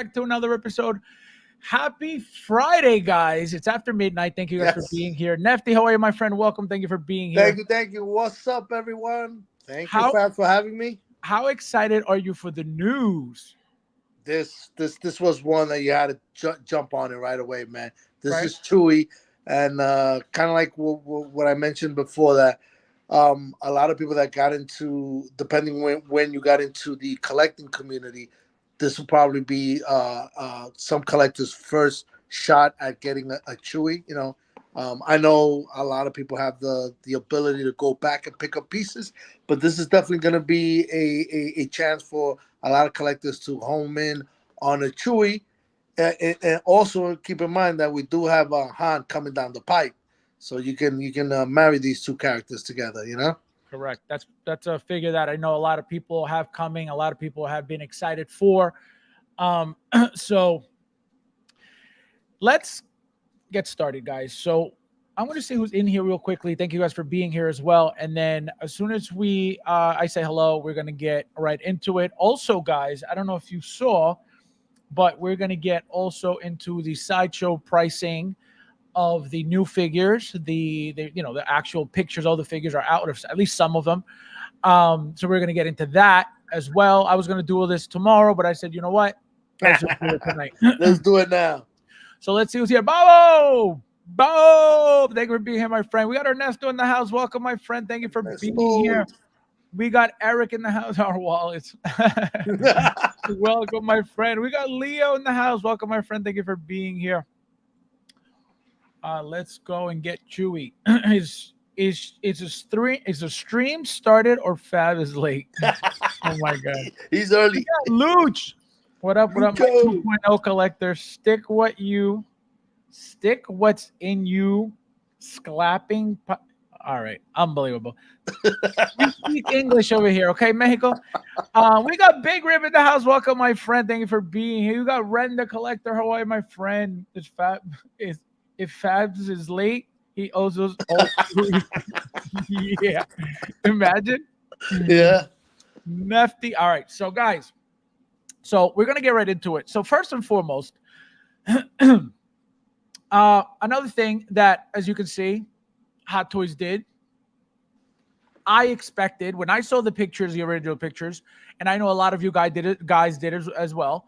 back to another episode. Happy Friday, guys. It's after midnight. Thank you guys for being here. Nefty, how are you, my friend? Welcome. Thank you for being here. Thank you. What's up, everyone? Thank you, How Fab, for having me. how excited are you for the news? This was one that you had to jump on it right away, man. This Right. is Chewy, and kind of like what I mentioned before that a lot of people that got into, depending when you got into the collecting community, this will probably be some collectors' first shot at getting a Chewy. I know a lot of people have the ability to go back and pick up pieces, but this is definitely going to be a chance for a lot of collectors to home in on a Chewy. And also keep in mind that we do have a Han coming down the pipe, so you can marry these two characters together. Correct. That's a figure that I know a lot of people have coming. A lot of people have been excited for. So let's get started, guys. So I'm going to see who's in here real quickly. Thank you guys for being here as well. And then as soon as I say hello, we're going to get right into it. Also, guys, I don't know if you saw, but we're going to get also into the sideshow pricing of the new figures. The actual pictures of the figures are out, or at least some of them. So we're going to get into that as well. I was going to do all this tomorrow, but I said, you know what? Let's just do it tonight. Let's do it now. So let's see who's here. Bobo! Thank you for being here, my friend. We got Ernesto in the house. Welcome, my friend. Thank you for being here. We got Eric in the house. Our wallets. Welcome, my friend. We got Leo in the house. Welcome, my friend. Thank you for being here. Let's go and get Chewy. Is a stream started or Fab is late? Oh my god. He's early. Luch. What up, my 2.0 collector? Stick what's in you. Sclapping. All right. Unbelievable. You speak English over here, okay, Mexico? We got Big Rib in the house. Welcome, my friend. Thank you for being here. You got Ren the Collector. How are you, my friend? If Fabs is late, he owes us all. Yeah. Imagine. Yeah. Nefty. All right. So, guys. So we're gonna get right into it. So first and foremost, another thing that, as you can see, Hot Toys did. I expected when I saw the pictures, the original pictures, and I know a lot of you guys did it as well.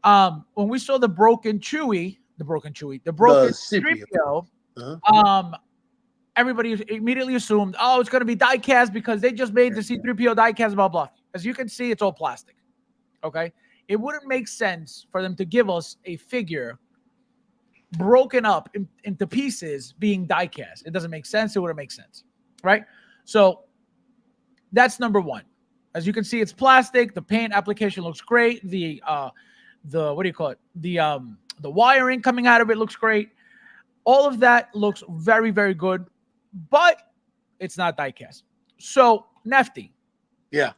When we saw the broken C-3PO, everybody immediately assumed, oh, it's going to be die cast because they just made the C-3PO die cast, blah, blah. As you can see, it's all plastic. Okay? It wouldn't make sense for them to give us a figure broken up into pieces being die cast. It doesn't make sense. It wouldn't make sense. Right? So that's number one. As you can see, it's plastic. The paint application looks great. The what do you call it? The wiring coming out of it looks great. All of that looks very, very good, but it's not die cast. So, Nefty. Yeah.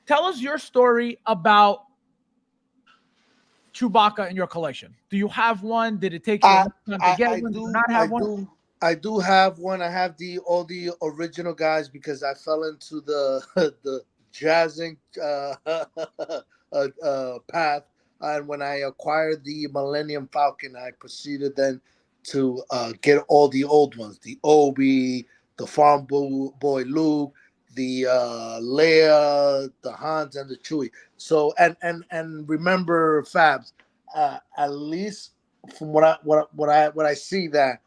Tell us your story about Chewbacca in your collection. Do you have one? Did it take you time to get one? Do you not have one? I do have one. I have all the original guys because I fell into the jazzing path. And when I acquired the Millennium Falcon, I proceeded then to get all the old ones: the Obi, the Farm Boy Luke, the Leia, the Hans, and the Chewie. So and remember, Fabs, at least from what I see, that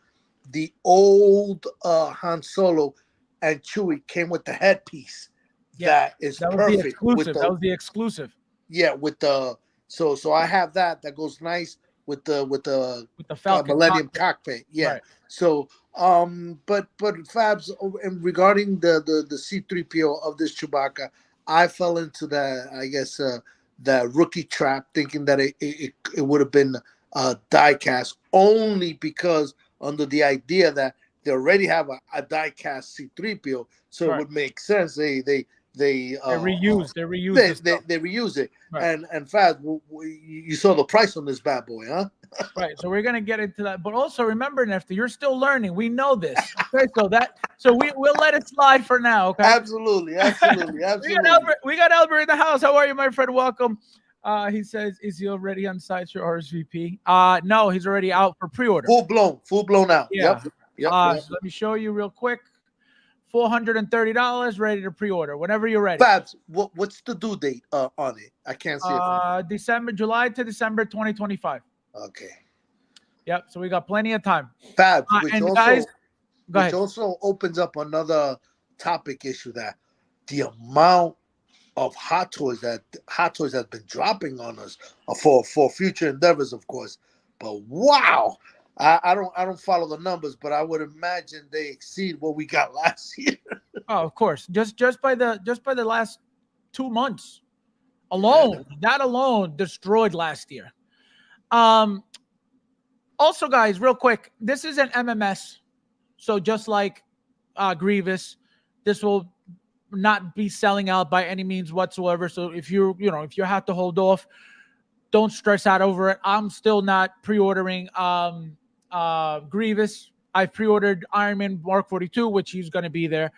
the old Han Solo and Chewie came with the headpiece. Yeah, that was perfect. The exclusive. That was the exclusive. Yeah, with the so I have that goes nice with the Falcon Millennium cockpit. Yeah. Right. So but Fabs, regarding the C-3PO of this Chewbacca, I fell into that, I guess, that rookie trap, thinking that it would have been die cast, only because under the idea that they already have a die cast C-3PO, so it would make sense. They reuse it. Right. And Fab, you saw the price on this bad boy, huh? Right. So we're gonna get into that, but also remember, Nefty, you're still learning. We know this. Okay, so we'll let it slide for now. Okay. Absolutely. We got Albert in the house. How are you, my friend? Welcome. He says, is he already on Sideshow RSVP? No, he's already out for pre-order. Full blown out. Yeah. Yep. So let me show you real quick. $430 ready to pre-order whenever you're ready. Fabs, what's the due date on it? I can't see it. July to December 2025. Okay. Yep. So we got plenty of time. Fabs, Which also opens up another topic issue, that the amount of Hot Toys has been dropping on us for future endeavors, of course. But wow, I don't follow the numbers, but I would imagine they exceed what we got last year. Oh, of course. Just by the last 2 months alone, that alone destroyed last year. Also, guys, real quick, this is an MMS, so just like Grievous, this will not be selling out by any means whatsoever. So if you have to hold off, don't stress out over it. I'm still not pre-ordering Grievous. I've pre-ordered Iron Man Mark 42, which he's going to be there,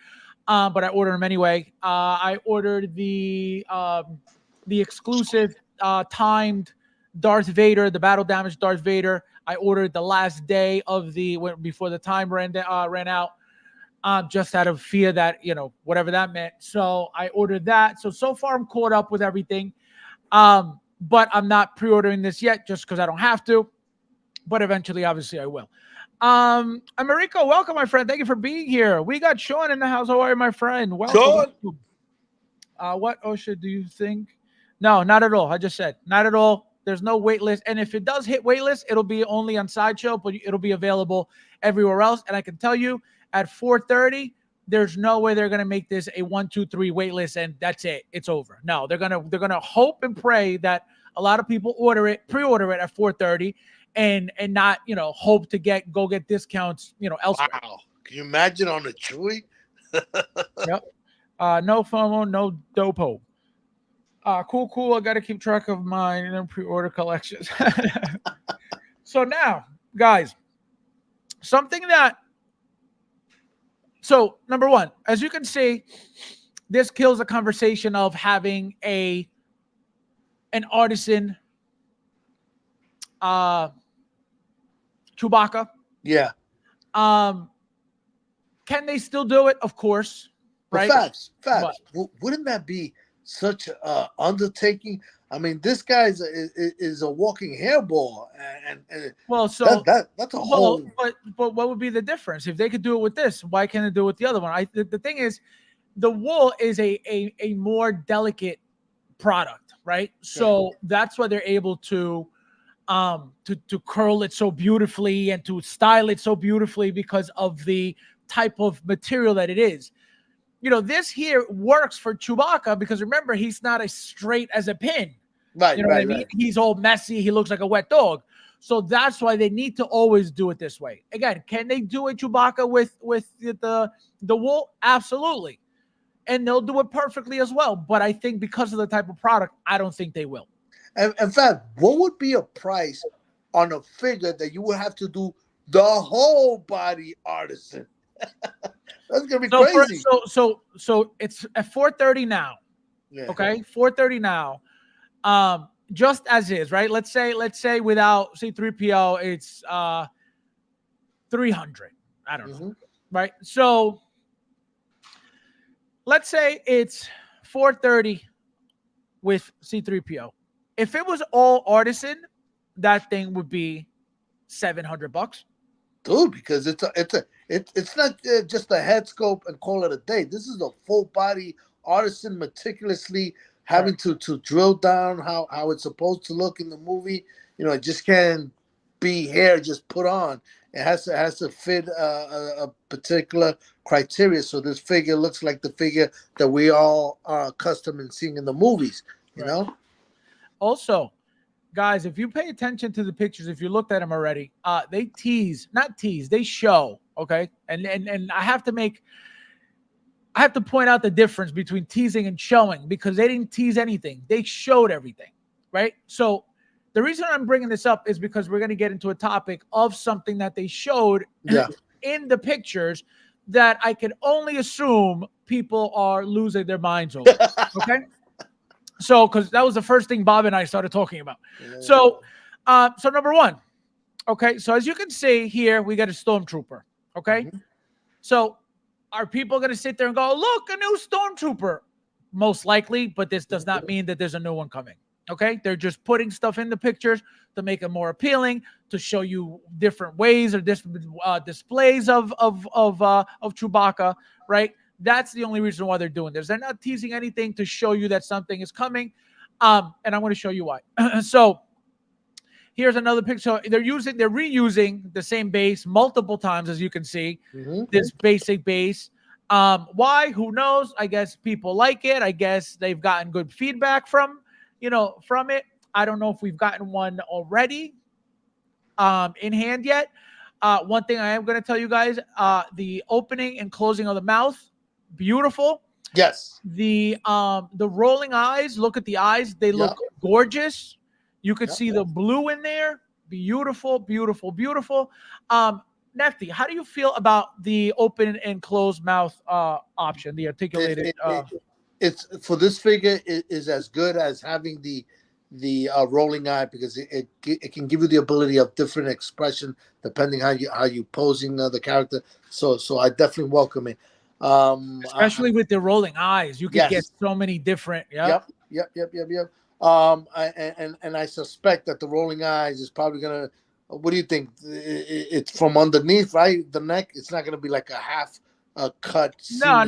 but I ordered him anyway. I ordered the exclusive timed Darth Vader, the battle damage Darth Vader. I ordered the last day of before the time ran out. Just out of fear that, whatever that meant. So I ordered that. So far I'm caught up with everything. But I'm not pre-ordering this yet just because I don't have to. But eventually, obviously, I will. Americo, welcome, my friend. Thank you for being here. We got Sean in the house. How are you, my friend? Welcome. What OSHA do you think? No, not at all. I just said not at all. There's no wait list. And if it does hit wait list, it'll be only on Sideshow, but it'll be available everywhere else. And I can tell you, at 4:30, there's no way they're gonna make this a 1, 2, 3 wait list and that's it. It's over. No, they're gonna hope and pray that a lot of people pre-order it at 4:30, and not hope to go get discounts elsewhere. Wow, can you imagine on a Chewy? Yep. No FOMO, no dopo. Cool. I got to keep track of my pre-order collections. So now, guys, so number one, as you can see, this kills the conversation of having an artisan Chewbacca. Yeah. Can they still do it? Of course. Right. Fabs. Wouldn't that be such an undertaking? I mean, this guy is a walking hairball, and so that's a whole. But what would be the difference if they could do it with this? Why can't they do it with the other one? The thing is, the wool is a more delicate product, right? So that's why they're able to curl it so beautifully and to style it so beautifully because of the type of material that it is. This here works for Chewbacca because remember, he's not as straight as a pin. Right. What I mean? Right. He's all messy. He looks like a wet dog. So that's why they need to always do it this way. Again, can they do a Chewbacca with the wool? Absolutely. And they'll do it perfectly as well. But I think because of the type of product, I don't think they will. And in fact, what would be a price on a figure that you would have to do the whole body artisan? That's gonna be crazy. So it's at 4:30 now. Yeah. Okay, 4:30 now. Just as is, right? Let's say without C-3PO, it's 300. I don't know, right? So let's say it's 4:30 with C-3PO. If it was all artisan, that thing would be $700. Dude, because it's not just a head sculpt and call it a day. This is a full body artisan, meticulously having to drill down how it's supposed to look in the movie. It just can't be hair just put on. It has to fit a particular criteria. So this figure looks like the figure that we all are accustomed in seeing in the movies. You know. Also, guys, if you pay attention to the pictures, if you looked at them already, they they show, okay? And I have to point out the difference between teasing and showing because they didn't tease anything. They showed everything, right? So the reason I'm bringing this up is because we're going to get into a topic of something that they showed in the pictures that I can only assume people are losing their minds over, okay? So, because that was the first thing Bob and I started talking about. Yeah. So, so number one, okay. So as you can see here, we got a stormtrooper. Okay. Mhm. So are people going to sit there and go, look, a new stormtrooper? Most likely, but this does not mean that there's a new one coming. Okay. They're just putting stuff in the pictures to make it more appealing, to show you different ways or different displays of Chewbacca, right? That's the only reason why they're doing this. They're not teasing anything to show you that something is coming. And I'm going to show you why. So here's another picture. They're reusing the same base multiple times, as you can see. This basic base. Why? Who knows? I guess people like it. I guess they've gotten good feedback from it. I don't know if we've gotten one already in hand yet. One thing I am going to tell you guys, the opening and closing of the mouth, beautiful. Yes. The rolling eyes, look at the eyes. They look gorgeous. You could see the blue in there. Beautiful, beautiful, beautiful. Nefty, how do you feel about the open and closed mouth option, the articulated? It's for this figure is as good as having the rolling eye, because it can give you the ability of different expression depending how you posing the character. So I definitely welcome it. Especially with the rolling eyes, you could get so many different. Yep. And I suspect that the rolling eyes is probably gonna. What do you think? It's from underneath, right? The neck. It's not gonna be like a half cut. No.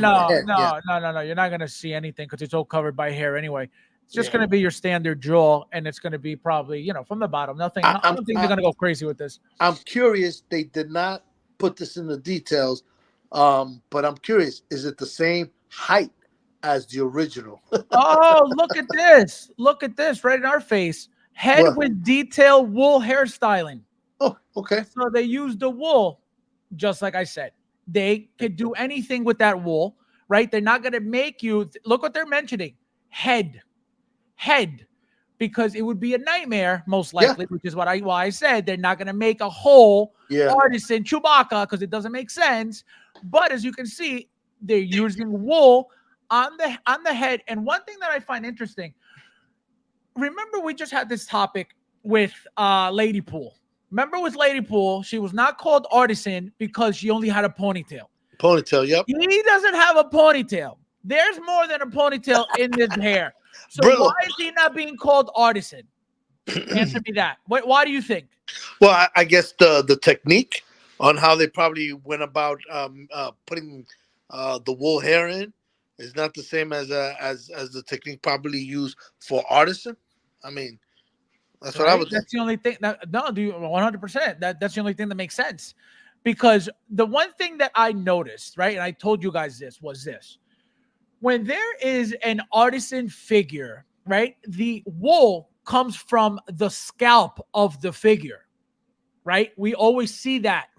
You're not gonna see anything because it's all covered by hair anyway. It's just gonna be your standard jaw, and it's gonna be probably from the bottom. Nothing. I don't think they're gonna go crazy with this. I'm curious. They did not put this in the details, but I'm curious. Is it the same height as the original? Oh, look at this! Look at this right in our face. Head with detailed wool hairstyling. Oh, okay. So they used the wool, just like I said. They could do anything with that wool, right? They're not going to make you look what they're mentioning. Head, because it would be a nightmare, most likely, which is why I said they're not going to make a whole artisan Chewbacca because it doesn't make sense. But as you can see, they're using wool on the head. And one thing that I find interesting, remember we just had this topic with Lady Pool. Remember with Lady Pool, she was not called artisan because she only had a ponytail. Yep. He doesn't have a ponytail. There's more than a ponytail in his hair. So why is he not being called artisan? Answer me that. Why do you think? Well, I guess the technique on how they probably went about putting the wool hair in is not the same as the technique probably used for artisan. I mean, that's what I would. That's the only thing. No, do 100%. That's the only thing that makes sense, because the one thing that I noticed, right, and I told you guys this was this: when there is an artisan figure, right, the wool comes from the scalp of the figure, right? We always see that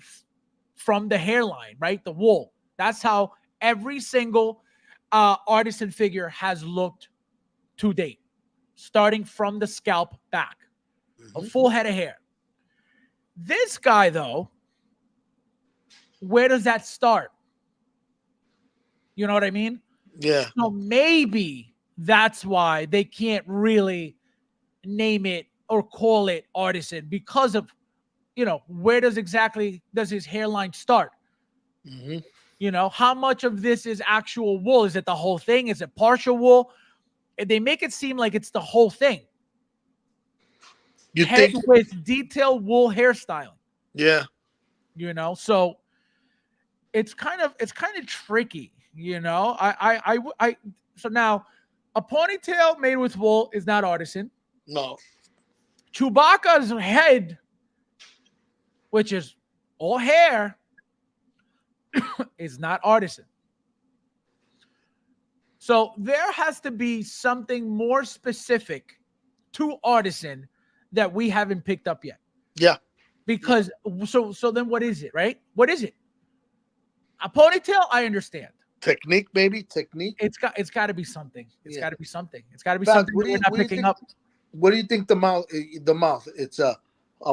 from the hairline, right? The wool. That's how every single artisan figure has looked to date, starting from the scalp back. A full head of hair. This guy, though, where does that start? You know what I mean? Yeah. So maybe that's why they can't really name it or call it artisan, because of, where does his hairline start? How much of this is actual wool? Is it the whole thing? Is it partial wool? They make it seem like it's the whole thing. You Head think with detailed wool hairstyling. Yeah. So it's kind of tricky, so now a ponytail made with wool is not artisan. No. Chewbacca's head, which is all hair, is not artisan. So there has to be something more specific to artisan that we haven't picked up yet. Yeah. Because so then what is it, right? What is it? A ponytail, I understand. Technique, maybe technique. It's got to be something. It's got to be something. It's got to be something we're not picking up. What do you think the mouth? It's a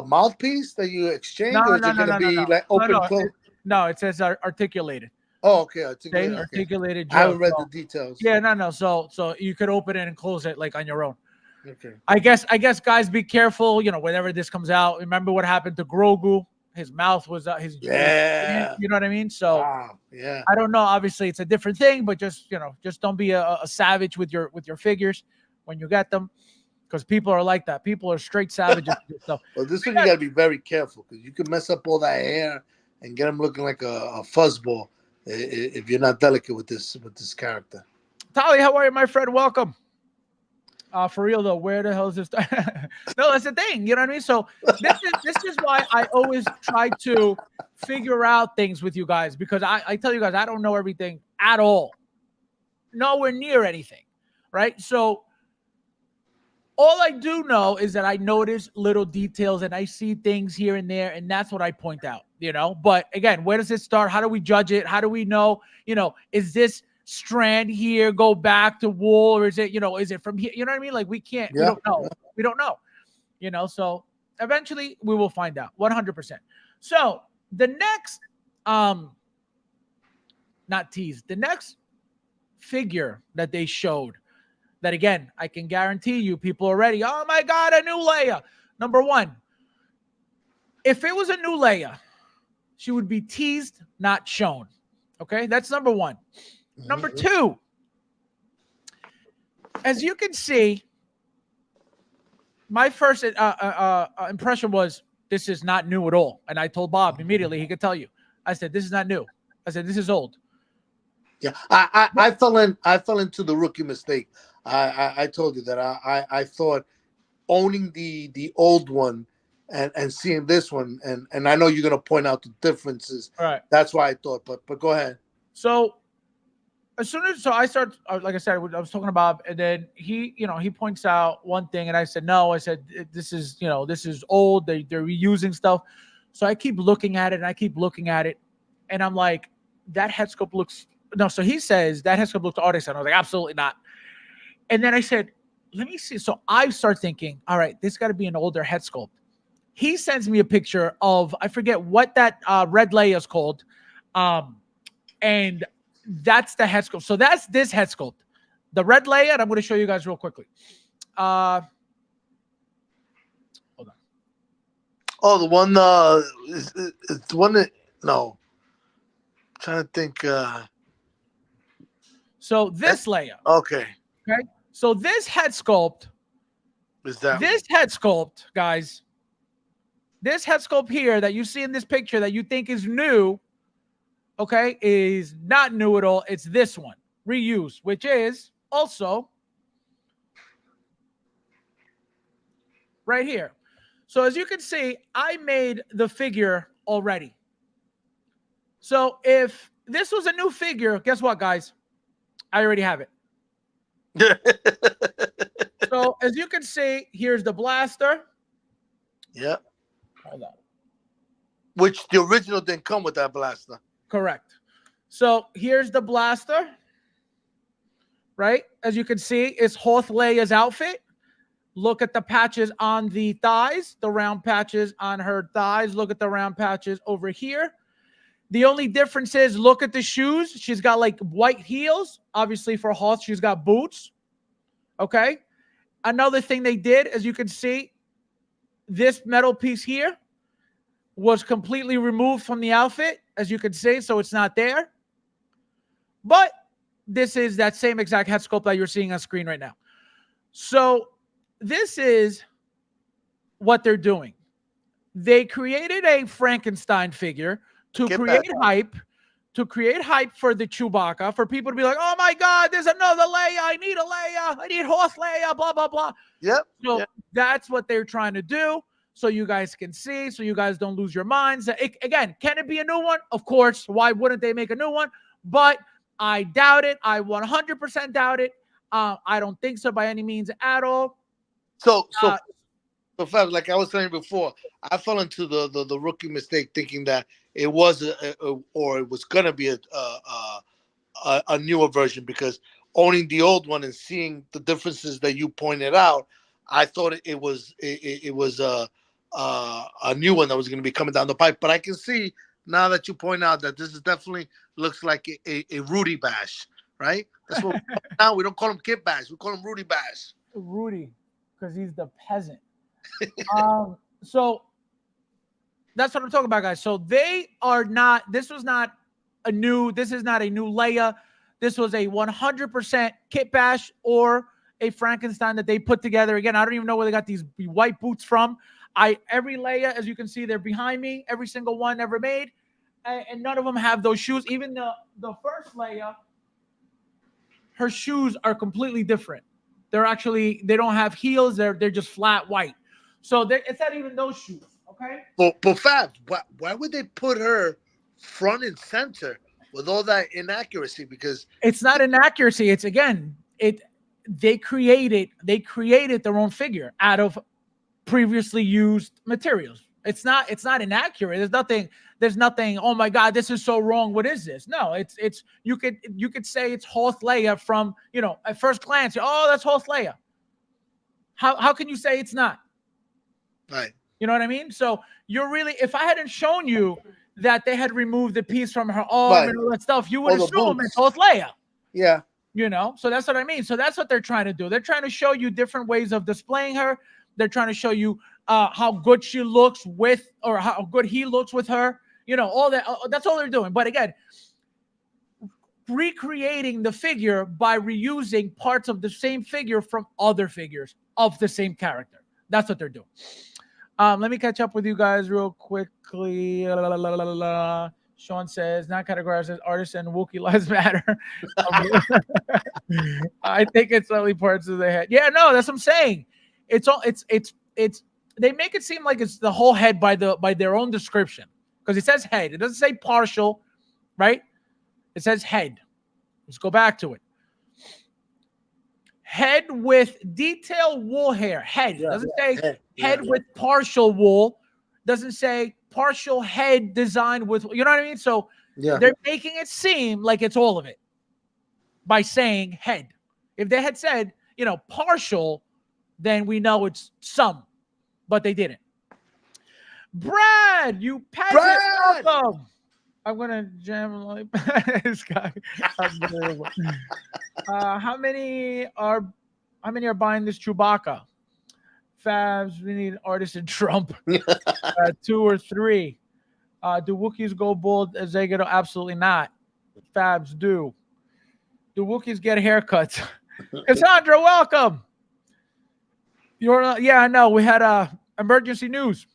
mouthpiece that you exchange, or is it going to be like open close? No, it says articulated. Oh, okay. Okay, Articulated. Okay. articulated I jaw. haven't read So, the details. yeah, no. So you could open it and close it like on your own. Okay. I guess, guys, be careful. Whenever this comes out, remember what happened to Grogu. His mouth was Yeah. you know what I mean. So Wow. Yeah. I don't know. Obviously, it's a different thing, but just just don't be a savage with your figures when you get them, because people are like that. People are straight savages. So Well, this one you got to be very careful because you can mess up all that hair and get them looking like a fuzzball if you're not delicate with this character. Tali, how are you, my friend? Welcome. For real though, where the hell is this? No, that's the thing. You know what I mean? So this is why I always try to figure out things with you guys, because I tell you guys I don't know everything at all, nowhere near anything, right? So all I do know is that I notice little details and I see things here and there, and that's what I point out. But again, where does it start? How do we judge it? How do we know? Is this strand here go back to wool, or is it from here? You know what I mean? Like we can't, we Yeah. don't know. We don't know. So eventually we will find out 100%. So the next, not tease, the next figure that they showed, that again, I can guarantee you people are ready. Oh my God, a new Leia. Number one, if it was a new Leia, she would be teased, not shown. Okay, that's number one. Number two, as you can see, my first impression was this is not new at all. And I told Bob immediately, he could tell you. I said, this is not new. I said, this is old. Yeah, I fell into the rookie mistake. I told you that I thought owning the old one and seeing this one, and I know you're gonna point out the differences. All right. That's why I thought, but go ahead. So as soon as I start, like I said, I was talking to Bob, and then he points out one thing, and I said no. I said this is old. They're reusing stuff. So I keep looking at it, and I keep looking at it, and I'm like, that head sculpt looks no. So he says that head sculpt looks artist, and I was like, absolutely not. And then I said, let me see. So I start thinking, all right, this got to be an older head sculpt. He sends me a picture of, I forget what that red Leia is called, and that's the head sculpt. So that's this head sculpt, the red Leia, and I'm going to show you guys real quickly. Hold on. Oh, the one it's the one that no. I'm trying to think. So this Leia. Okay. Okay. So this head sculpt. Is that this head sculpt, guys? This head sculpt here that you see in this picture that you think is new, okay, is not new at all. It's this one, reuse, which is also right here. So as you can see, I made the figure already. So if this was a new figure, guess what, guys? I already have it. So as you can see, here's the blaster. Yeah. Hold on. Which the original didn't come with that blaster. Correct. So here's the blaster, right? As you can see, it's Hoth Leia's outfit. Look at the patches on the thighs, the round patches on her thighs. Look at the round patches over here. The only difference is, look at the shoes. She's got like white heels. Obviously for Hoth, she's got boots. Okay. Another thing they did, as you can see, this metal piece here was completely removed from the outfit, as you can see, so it's not there. But this is that same exact head sculpt that you're seeing on screen right now. So this is what they're doing. They created a Frankenstein figure to create hype for the Chewbacca, for people to be like, oh my God, there's another Leia. I need a Leia. I need Hoth Leia, blah, blah, blah. Yep. So that's what they're trying to do, so you guys can see, so you guys don't lose your minds. Again, can it be a new one? Of course. Why wouldn't they make a new one? But I doubt it. I 100% doubt it. I don't think so by any means at all. So Fab, like I was saying before, I fell into the rookie mistake thinking that it was or it was gonna be a newer version, because owning the old one and seeing the differences that you pointed out, I thought it was a new one that was going to be coming down the pipe. But I can see now that you point out that this is definitely looks like a Rudy Bash, right? That's what now we don't call him Kit Bash, we call him Rudy Bash. Rudy, because he's the peasant. So that's what I'm talking about, guys. So they are not. This is not a new Leia. This was a 100% Kit Bash or a Frankenstein that they put together. Again, I don't even know where they got these white boots from. Every Leia, as you can see, they're behind me. Every single one ever made, and none of them have those shoes. Even the first Leia, her shoes are completely different. They don't have heels. They're just flat white. So it's not even those shoes. Okay. But Fab, why would they put her front and center with all that inaccuracy? Because it's not inaccuracy. It's they created their own figure out of previously used materials. It's not inaccurate. There's nothing. Oh my God, this is so wrong. What is this? No, it's you could say it's Hoth Leia from, at first glance. Oh, that's Hoth Leia. How can you say it's not? Right. You know what I mean? So if I hadn't shown you that they had removed the piece from her arm and all that stuff, you would assume it's Hoth Leia. Yeah. So that's what I mean. So that's what they're trying to do. They're trying to show you different ways of displaying her. They're trying to show you how good she looks with, or how good he looks with her. All that. That's all they're doing. But again, recreating the figure by reusing parts of the same figure from other figures of the same character. That's what they're doing. Let me catch up with you guys real quickly. Sean says, not categorized as artists and Wookiee lives matter. I think it's only parts of the head. Yeah, no, that's what I'm saying. It's they make it seem like it's the whole head by their own description, because it says head. It doesn't say partial, right? It says head. Let's go back to it. Head with detailed wool hair. Head. Doesn't say head with partial wool. Doesn't say partial head designed with, you know what I mean? So they're making it seem like it's all of it by saying head. If they had said, partial, then we know it's some, but they didn't. Brad, you peasant, welcome. I'm gonna jam like this guy. How many are buying this Chewbacca? Fabs, we need artisan Trump. 2 or 3. Do Wookiees go bald as they get? Absolutely not. Fabs do. Do Wookiees get haircuts? Cassandra, welcome. I know. We had emergency news.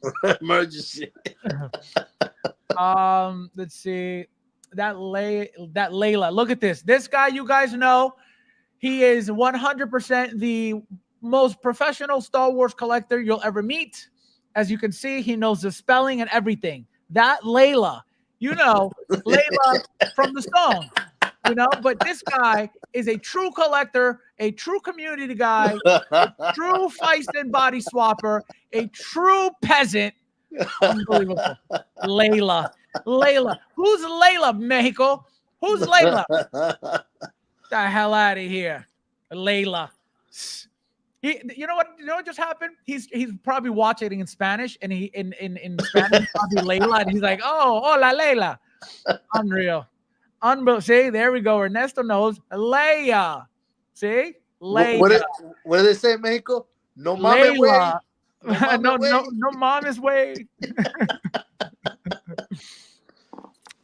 Emergency. Let's see. That Layla. Look at this. This guy, you guys know, he is 100% the most professional Star Wars collector you'll ever meet. As you can see, he knows the spelling and everything. That Layla, Layla from the song, but this guy is a true collector, a true community guy, a true feist body swapper, a true peasant. Unbelievable. Layla. Who's Layla, Mexico? Who's Layla? The hell out of here. Layla. You know what just happened? He's probably watching it in Spanish, and he in Spanish probably Layla, and he's like, oh, hola Layla. Unreal. See, there we go. Ernesto knows Leia. See? Leia. What do they say in Mexico? No mames way. No mama's way.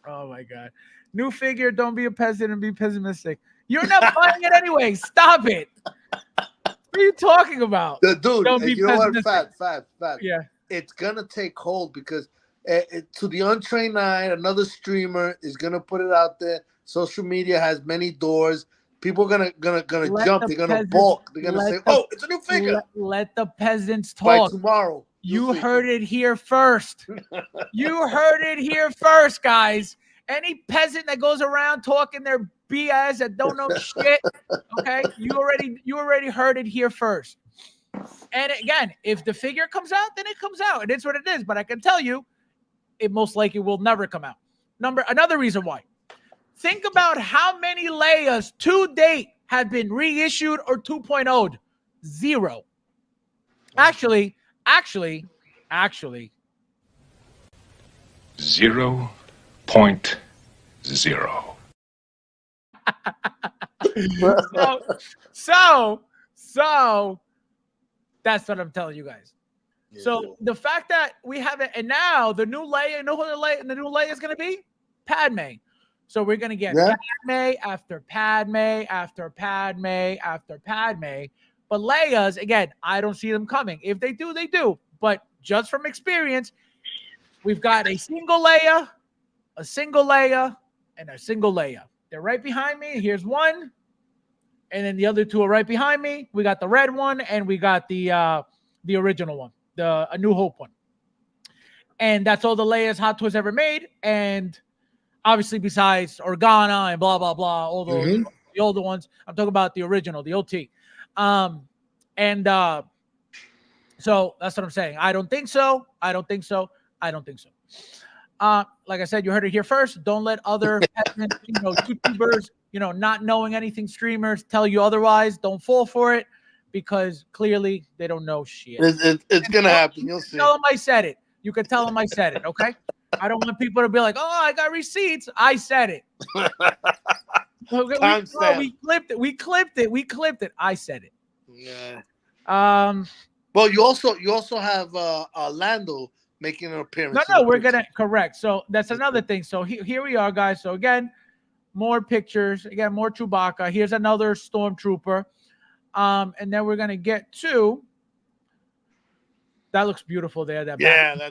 Oh my God. New figure, don't be a peasant and be pessimistic. You're not buying it anyway. Stop it. What are you talking about? Dude, you know what? Fab. Yeah. It's going to take hold because to the untrained eye, another streamer is going to put it out there. Social media has many doors. People are gonna jump. They're gonna balk. They're gonna say, "Oh, it's a new figure." Let the peasants talk. By tomorrow, you heard it here first. You heard it here first, guys. Any peasant that goes around talking their BS that don't know shit, okay? You already heard it here first. And again, if the figure comes out, then it comes out. It is what it is. But I can tell you, it most likely will never come out. Another reason why. Think about how many Leias to date have been reissued or 2.0'd. 0. Actually. 0 .0. So that's what I'm telling you guys. Yeah. So the fact that we have it, and now the new Leia, you know who the new Leia is going to be? Padme. So we're going to get Padme after Padme after Padme after Padme. But Leia's, again, I don't see them coming. If they do, they do. But just from experience, we've got a single Leia, and a single Leia. They're right behind me. Here's one. And then the other two are right behind me. We got the red one, and we got the original one, the A New Hope one. And that's all the Leia's Hot Toys ever made. And obviously, besides Organa and blah, blah, blah, all those the older ones. I'm talking about the original, the OT. So that's what I'm saying. I don't think so. Like I said, you heard it here first. Don't let other peasant, YouTubers, not knowing anything, streamers tell you otherwise. Don't fall for it, because clearly they don't know shit. It's gonna happen. You'll see. Tell them I said it. You can tell them I said it. Okay. I don't want people to be like, "Oh, I got receipts." I said it. We clipped it. I said it. Yeah. Well, you also have Lando making an appearance. No, we're gonna correct. So that's another thing. So here we are, guys. So again, more pictures. Again, more Chewbacca. Here's another stormtrooper. And then we're gonna get to. That looks beautiful there.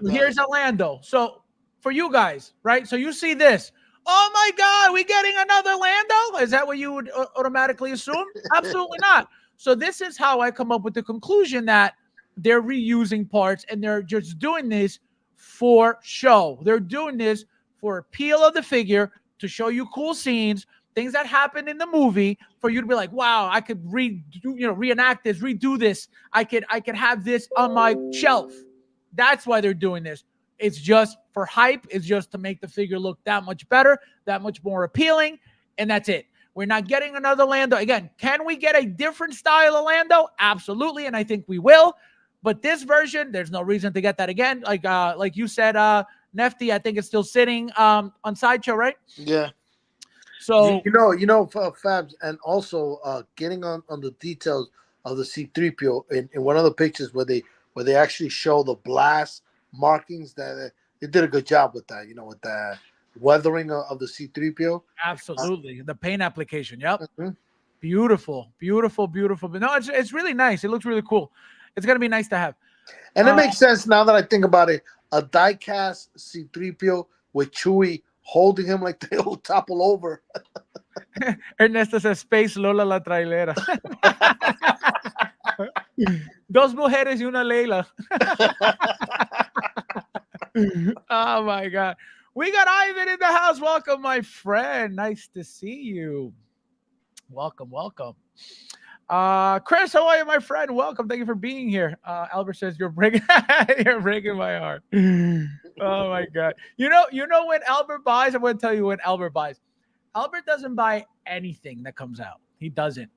Here's a Lando. So for you guys, right? So you see this. Oh my God, we getting another Lando? Is that what you would automatically assume? Absolutely not. So this is how I come up with the conclusion that they're reusing parts, and they're just doing this for show. They're doing this for appeal of the figure, to show you cool scenes, things that happened in the movie, for you to be like, wow, I could reenact this, redo this. I could have this on my shelf. That's why they're doing this. It's just for hype. It's just to make the figure look that much better, that much more appealing, and that's it. We're not getting another Lando. Again, can we get a different style of Lando? Absolutely, and I think we will. But this version, there's no reason to get that again. Like you said, Nefty, I think it's still sitting on Sideshow, right? Yeah. So Fabs, and also getting on the details of the C-3PO in one of the pictures where they actually show the blast markings, that they did a good job with that. With the weathering of the C-3PO. Absolutely, the paint application. Yep. Beautiful. But no, it's really nice. It looks really cool. It's gonna be nice to have. And it makes sense now that I think about it. A die-cast C-3PO with Chewie holding him like they'll topple over. Ernesto says, Space Lola la trailera. Dos mujeres y una Leila. Oh my God. We got Ivan in the house. Welcome, my friend. Nice to see you. Welcome. Chris, how are you, my friend? Welcome. Thank you for being here. Albert says you're breaking my heart. Oh my God. You know when Albert buys, I'm going to tell you when Albert buys. Albert doesn't buy anything that comes out. He doesn't.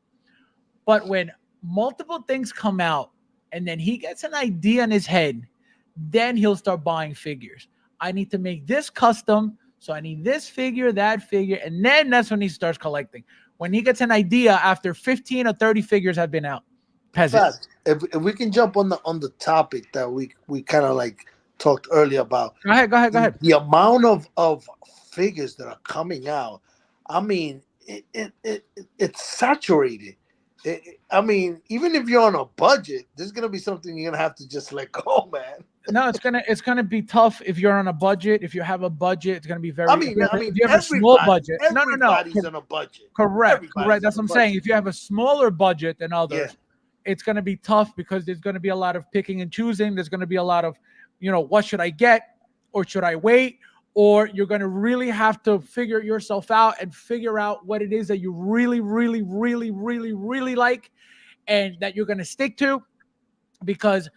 But when multiple things come out and then he gets an idea in his head, then he'll start buying figures. I need to make this custom, so I need this figure, that figure, and then that's when he starts collecting. When he gets an idea after 15 or 30 figures have been out. Peasant. If we can jump on the topic that we kind of like talked earlier about. Go ahead. The amount of figures that are coming out, I mean, it's saturated. I mean, even if you're on a budget, there's gonna be something you're gonna have to just let go, man. No, it's gonna be tough if you're on a budget. If you have a budget, it's gonna be very. If you have a small budget. Everybody's on a budget. Correct. That's what I'm saying. If you have a smaller budget than others, it's gonna be tough because there's gonna be a lot of picking and choosing. There's gonna be a lot of, what should I get, or should I wait? Or you're going to really have to figure yourself out and figure out what it is that you really, really, really, really, really like and that you're going to stick to, because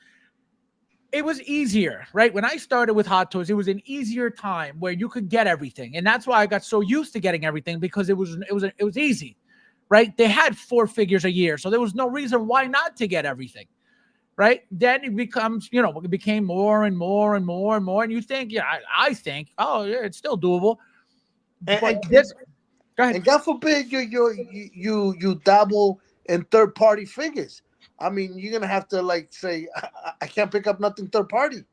it was easier, right? When I started with Hot Toys, it was an easier time where you could get everything. And that's why I got so used to getting everything, because it was easy, right? They had 4 figures a year, so there was no reason why not to get everything. Right? Then it becomes, it became more and more and more and more. And you think, I think, oh, yeah, it's still doable. But and, this, go ahead. and God forbid you dabble in third party figures. I mean, you're gonna have to like say, I can't pick up nothing third party,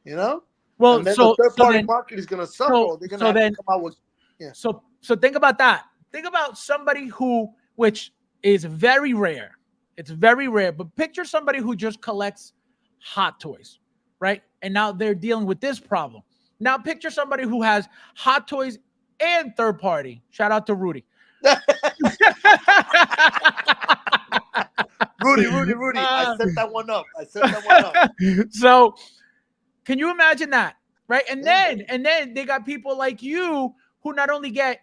you know. Well, And then the third so party then, market is gonna suffer. Or they're gonna so have to then, come out with, yeah. so think about that. Think about somebody who, which is very rare. It's very rare. But picture somebody who just collects hot toys, right? And now they're dealing with this problem. Now picture somebody who has hot toys and third party. Shout out to Rudy. Rudy. I set that one up. So can you imagine that? Right. Yeah. And then they got people like you who not only get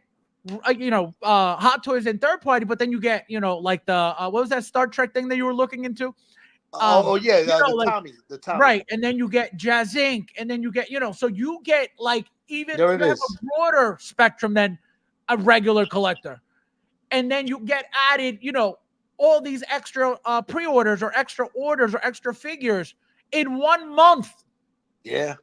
hot toys and third party, but then you get, like the what was that Star Trek thing that you were looking into? Yeah, Like, the Tommy. Right. And then you get Jazz Inc. And then you get, so you get like even There it you have is. a broader spectrum than a regular collector. And then you get added, all these extra pre-orders or extra orders or extra figures in 1 month. Yeah.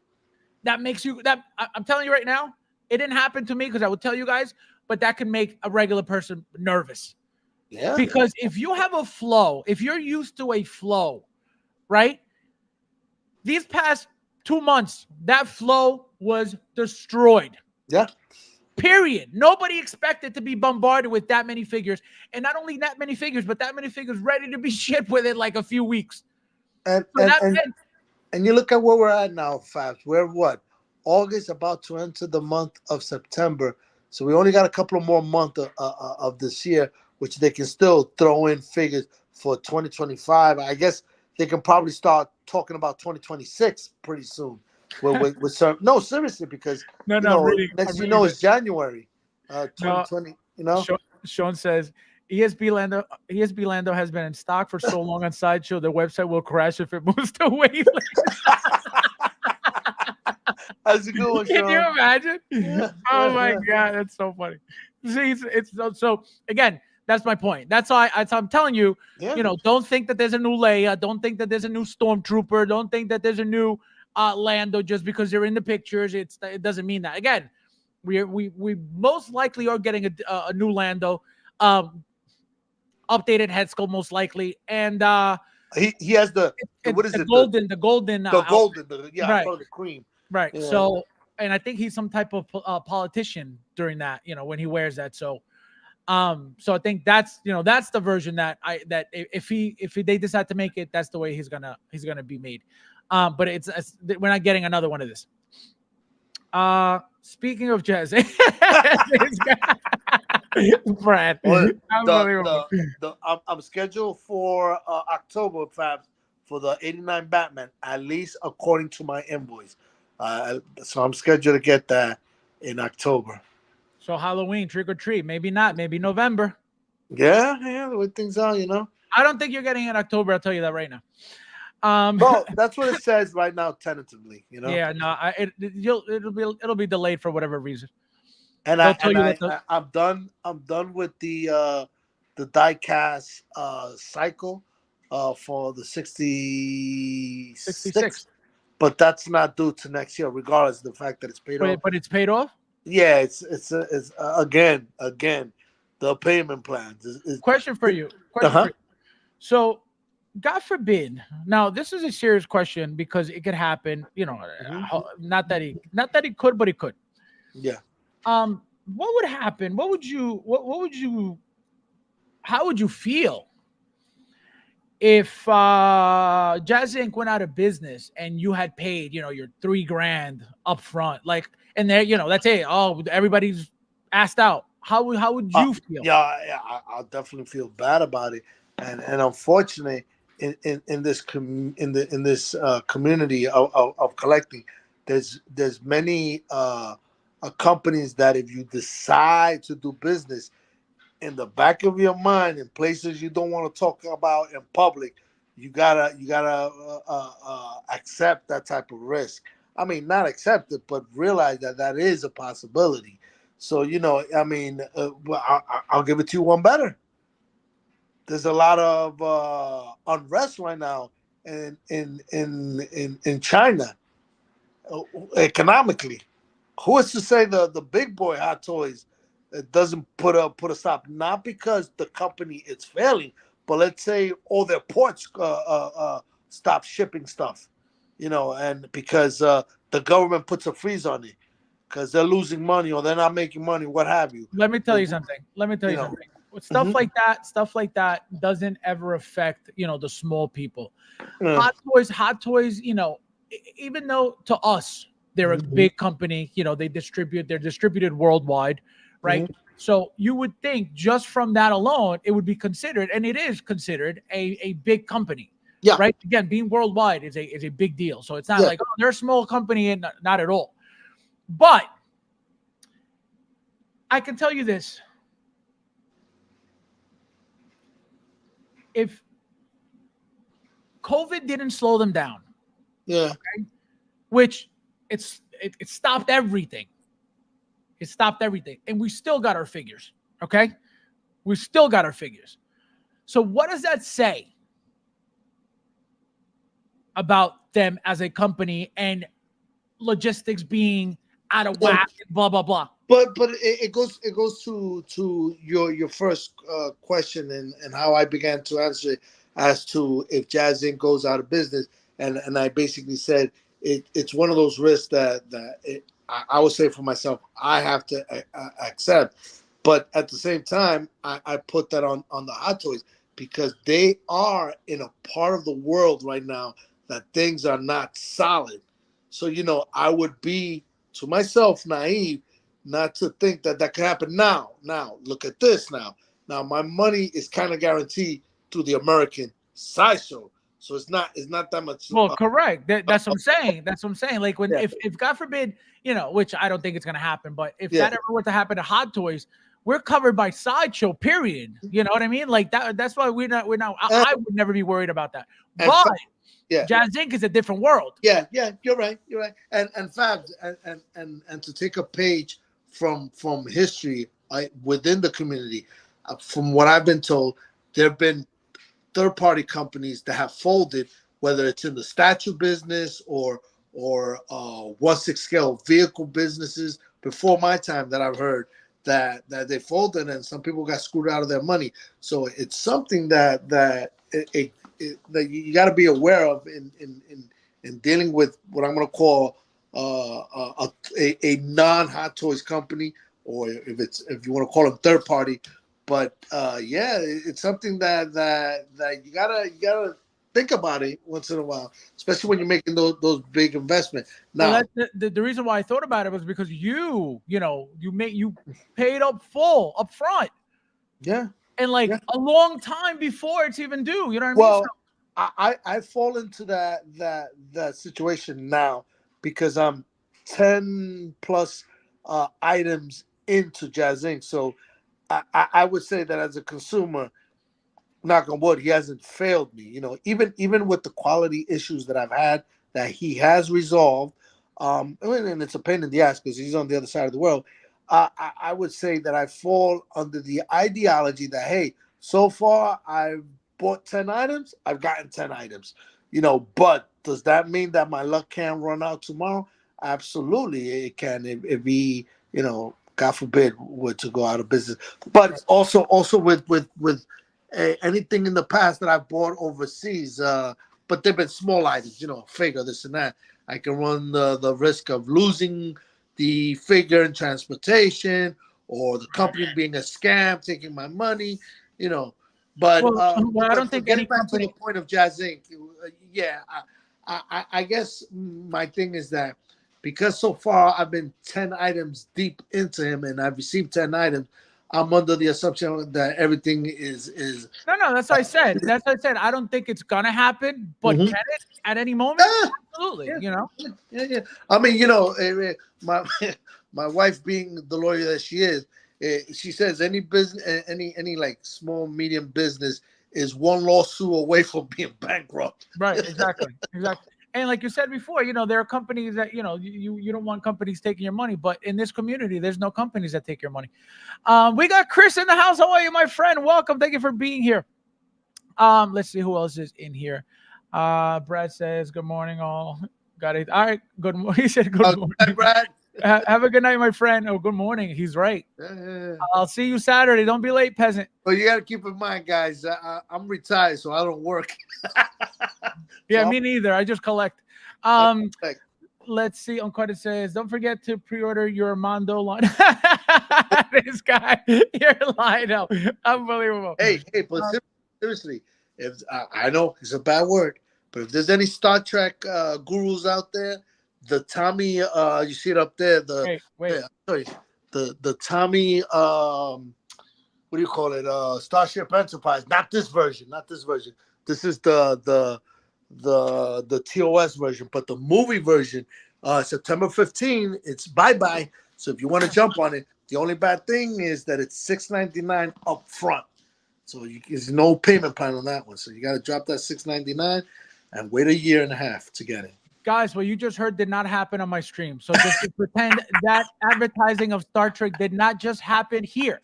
That makes you I'm telling you right now, it didn't happen to me because I would tell you guys, but that can make a regular person nervous. Yeah. Because if you have a flow, if you're used to a flow, right? These past 2 months, that flow was destroyed. Yeah. Period. Nobody expected to be bombarded with that many figures. And not only that many figures, but that many figures ready to be shipped within like a few weeks. And So and you look at where we're at now, Fabs. We're what? August, about to enter the month of September. So we only got a couple of more months of this year, which they can still throw in figures for 2025. I guess they can probably start talking about 2026 pretty soon. With some, no, seriously, because really, next it's January, 2020. Sean says ESB Lando has been in stock for so long on Sideshow, the website will crash if it moves to waitlist. That's a good one, Sean. Can you imagine? Oh my god, that's so funny. See, it's so again, that's my point. That's why I'm telling you, don't think that there's a new Leia, don't think that there's a new Stormtrooper, don't think that there's a new Lando just because they're in the pictures. It doesn't mean that. Again, we most likely are getting a new Lando, updated head sculpt most likely, and he has the golden, right, the cream, right. Yeah. So, and I think he's some type of politician during that, when he wears that. So I think that's the version that if they decide to make it, that's the way he's gonna be made. But we're not getting another one of this. Speaking of Jazz, Brad, I'm scheduled for October, Fabs, for the '89 Batman, at least according to my invoice. So I'm scheduled to get that in October. So Halloween, trick or treat, maybe not, maybe November. Yeah, the way things are, I don't think you're getting it in October. I'll tell you that right now. Well, that's what it says right now, tentatively. Yeah, no, it'll be delayed for whatever reason. And I'm done. I'm done with the die cast cycle for the 66. But that's not due to next year, regardless of the fact that it's paid off. But it's paid off. Yeah, it's again the payment plans. Question for you. So, God forbid. Now, this is a serious question because it could happen. Not that he could, but he could. Yeah. What would happen? How would you feel if Jazz Inc. went out of business and you had paid, your $3,000 up front, like, and there, that's it. Oh, everybody's asked out. How would you feel? Yeah, I'll definitely feel bad about it, and unfortunately, in this community of collecting, there's many companies that if you decide to do business, in the back of your mind, in places you don't want to talk about in public, you gotta accept that type of risk. I mean, not accept it, but realize that is a possibility. So I'll give it to you one better. There's a lot of unrest right now in China, economically. who is to say the big boy Hot Toys doesn't put a stop? Not because the company is failing, but let's say all their ports stop shipping stuff, and because the government puts a freeze on it because they're losing money or they're not making money, what have you. Let me tell you something. Let me tell You you know. something. With Hmm. stuff like that doesn't ever affect, the small people. Yeah. Hot Toys, even though to us they're a Hmm. big company, they're distributed worldwide, right? Hmm. So you would think just from that alone, it would be considered, and it is considered a big company, Yeah. right? Again, being worldwide is a big deal. So it's not Yeah. like, oh, they're a small company, and not at all. But I can tell you this: if COVID didn't slow them down, Yeah. which it stopped everything. It stopped everything. And we still got our figures. Okay. We still got our figures. So what does that say about them as a company and logistics being out of So, whack and blah blah blah? but it goes to your first question and how I began to answer it as to if Jazz Inc. goes out of business, and I basically said it's one of those risks I would say for myself I have to accept, but at the same time I put that on the Hot Toys because they are in a part of the world right now that things are not solid. So I would be to myself naive not to think that that could happen now. Now, look at this now. Now, my money is kind of guaranteed through the American sideshow, so it's not that much. Well, correct. That's what I'm saying. That's what I'm saying. Like when Yeah, if God forbid, which I don't think it's gonna happen, but if yeah. that ever were to happen to Hot Toys, we're covered by Sideshow. Period. You know what I mean? Like that. That's why we're not. And, I would never be worried about that. and But yeah, Jazz Inc. is a different world. yeah. You're right. You're right. And Fabs, and to take a page from history, within the community, from what I've been told, there have been third party companies that have folded, whether it's in the statue business or 1/6 scale vehicle businesses before my time that I've heard that they folded and some people got screwed out of their money. So it's something that you got to be aware of in dealing with what I'm going to call a non Hot Toys company, or if you want to call them third party. But yeah, it's something that you gotta think about it once in a while, especially when you're making those big investments. Well, Now, the reason why I thought about it was because you paid up front, yeah, and like yeah. a long time before it's even due. You know what I mean? So, Well, I fall into that situation now because I'm 10 plus items into Jazz Inc. So I would say that as a consumer, knock on wood, he hasn't failed me. Even with the quality issues that I've had, that he has resolved. And it's a pain in the ass because he's on the other side of the world. I would say that I fall under the ideology that hey, so far I've bought 10 items, I've gotten 10 items. But does that mean that my luck can't run out tomorrow? Absolutely, it can. If he, God forbid, were to go out of business. But also with anything in the past that I've bought overseas, but they've been small items, figure this and that. I can run the risk of losing the figure in transportation or the company being a scam, taking my money, you know. But I don't but think getting any back to the company. point of Jazz Inc., yeah, I guess my thing is that because so far I've been 10 items deep into him and I've received 10 items, I'm under the assumption that everything is. No, that's what I said. That's what I said. I don't think it's gonna happen, but Mhm. can it at any moment? Yeah, Absolutely. yeah, yeah. I mean, my my wife being the lawyer that she is, she says any business, any like small medium business is one lawsuit away from being bankrupt. Right. Exactly. And like you said before, there are companies that you don't want companies taking your money, but in this community, there's no companies that take your money. We got Chris in the house. How are you, my friend? Welcome. Thank you for being here. Let's see who else is in here. Brad says, "Good morning, all." Got it. All right. Good morning. He said, "Good morning." Brad. Have a good night, my friend. Oh, good morning. He's right. Yeah. I'll see you Saturday. Don't be late, peasant. But you got to keep in mind, guys, I'm retired, so I don't work. Yeah, So me neither. I just collect. like, Let's see. On credit says, don't forget to pre-order your Mondo line. This guy, you're lying now. Unbelievable. hey, but seriously, if I know it's a bad word, but if there's any Star Trek gurus out there, the Tommy, you see it up there, Wait. sorry, the Tommy, what do you call it? Starship Enterprise. Not this version. This is the TOS version, but the movie version, September 15, it's bye. So if you want to jump on it, the only bad thing is that it's $6.99 up front. So there's no payment plan on that one. So you got to drop that $6.99 and wait a year and a half to get it. Guys, what you just heard did not happen on my stream. So just to pretend that advertising of Star Trek did not just happen here.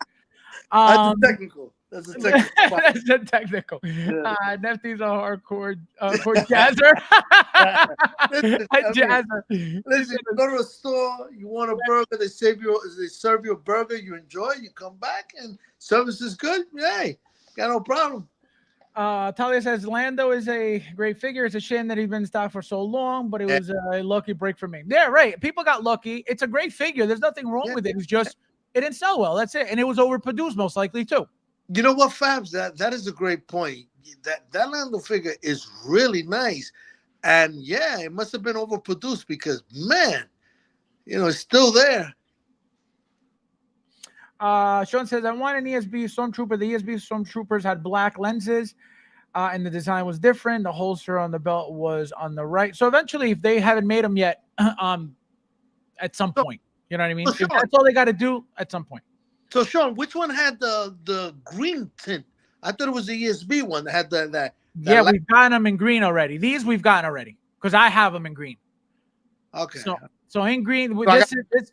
That's technical. That's a technical. Nefty's a hardcore jazzer. Listen, you go to a store, you want a burger, they serve you a burger, you enjoy, you come back, and service is good. Hey, got no problem. Talia says Lando is a great figure. It's a shame that he's been in stock for so long, but it was a lucky break for me. Yeah, right. People got lucky. It's a great figure. There's nothing wrong with it. It's just it didn't sell well. That's it. And it was overproduced most likely too. You know what, Fabs? That is a great point. That Lando figure is really nice. And yeah, it must have been overproduced because, man, it's still there. Sean says, I want an ESB Stormtrooper. The ESB Stormtroopers had black lenses, and the design was different. The holster on the belt was on the right. So eventually, if they haven't made them yet, at some point, you know what I mean? If that's all they got to do, at some point. So, Sean, which one had the green tint? I thought it was the ESB one that had that yeah, we've gotten them in green already. These we've gotten already because I have them in green. Okay. So in green,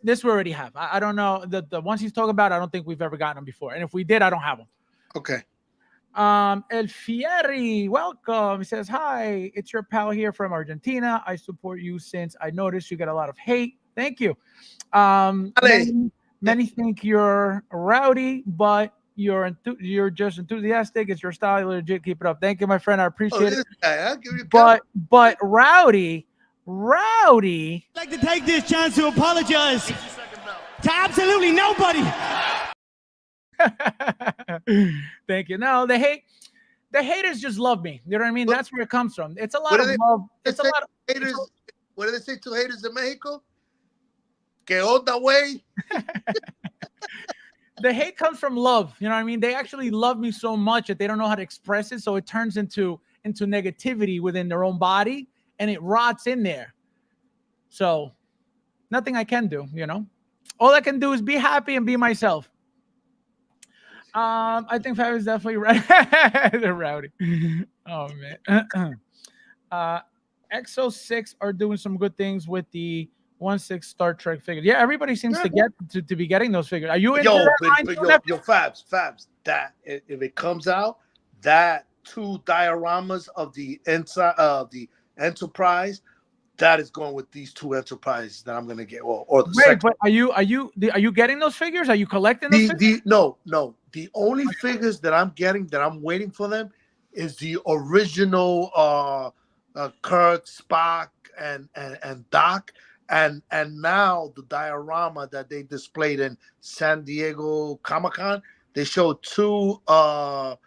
this we already have. I don't know the ones he's talking about. I don't think we've ever gotten them before, and if we did, I don't have them. Okay. El Fieri, welcome. He says, "Hi, it's your pal here from Argentina. I support you since I noticed you get a lot of hate. Thank you. Many think you're rowdy, but you're just enthusiastic. It's your style. You're legit. Keep it up. Thank you, my friend. I appreciate it. I'll give you but rowdy. I'd like to take this chance to apologize to absolutely nobody. Thank you. No, the haters just love me. You know what I mean? That's where it comes from. It's a lot of love. It's a lot of haters. What do they say to haters in Mexico? Que onda, way. The hate comes from love. You know what I mean? They actually love me so much that they don't know how to express it. So it turns into negativity within their own body and it rots in there. So nothing I can do, all I can do is be happy and be myself. I think Fab is definitely right. They're rowdy. Oh man. Exo 6 are doing some good things with the 1/6 Star Trek figures. Yeah, everybody seems to get to be getting those figures. Are you into that? Fabs, that if it comes out, that 2 dioramas of the inside of the Enterprise, that is going with these 2 Enterprises that I'm gonna get. Or the second. But are you getting those figures? Are you collecting those figures? No. The only figures that I'm getting that I'm waiting for them is the original Kirk, Spock, and Doc. And now the diorama that they displayed in San Diego Comic-Con, they showed 2 dioramas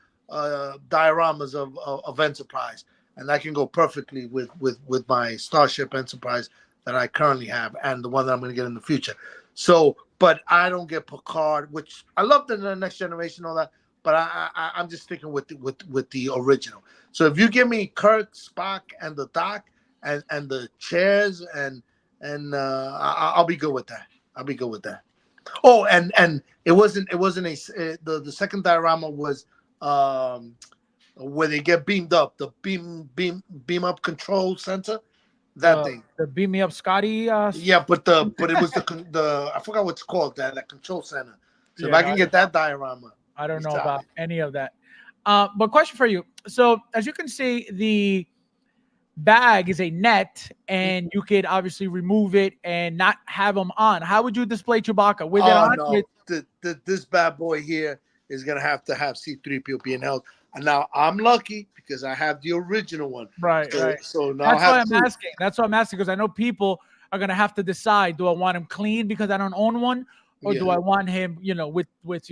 of Enterprise, and that can go perfectly with my Starship Enterprise that I currently have and the one that I'm going to get in the future. So, but I don't get Picard, which I love the Next Generation, all that, but I'm just sticking with the original. So if you give me Kirk, Spock, and the Doc, and the chairs and I'll be good with that. Oh, and it wasn't the second diorama was where they get beamed up, the beam up control center, that thing. The beam me up, Scotty. Yeah, but it was the I forgot what it's called, that control center. So if I can get that diorama, I don't know about any of that. But question for you. So as you can see, bag is a net, and you could obviously remove it and not have them on. How would you display Chewbacca with it on? No, this bad boy here is gonna have to have C-3PO being held. And now I'm lucky because I have the original one. Right, right. So now That's I have why I'm two. asking. That's why I'm asking, because I know people are gonna have to decide: do I want him clean because I don't own one, or do I want him, with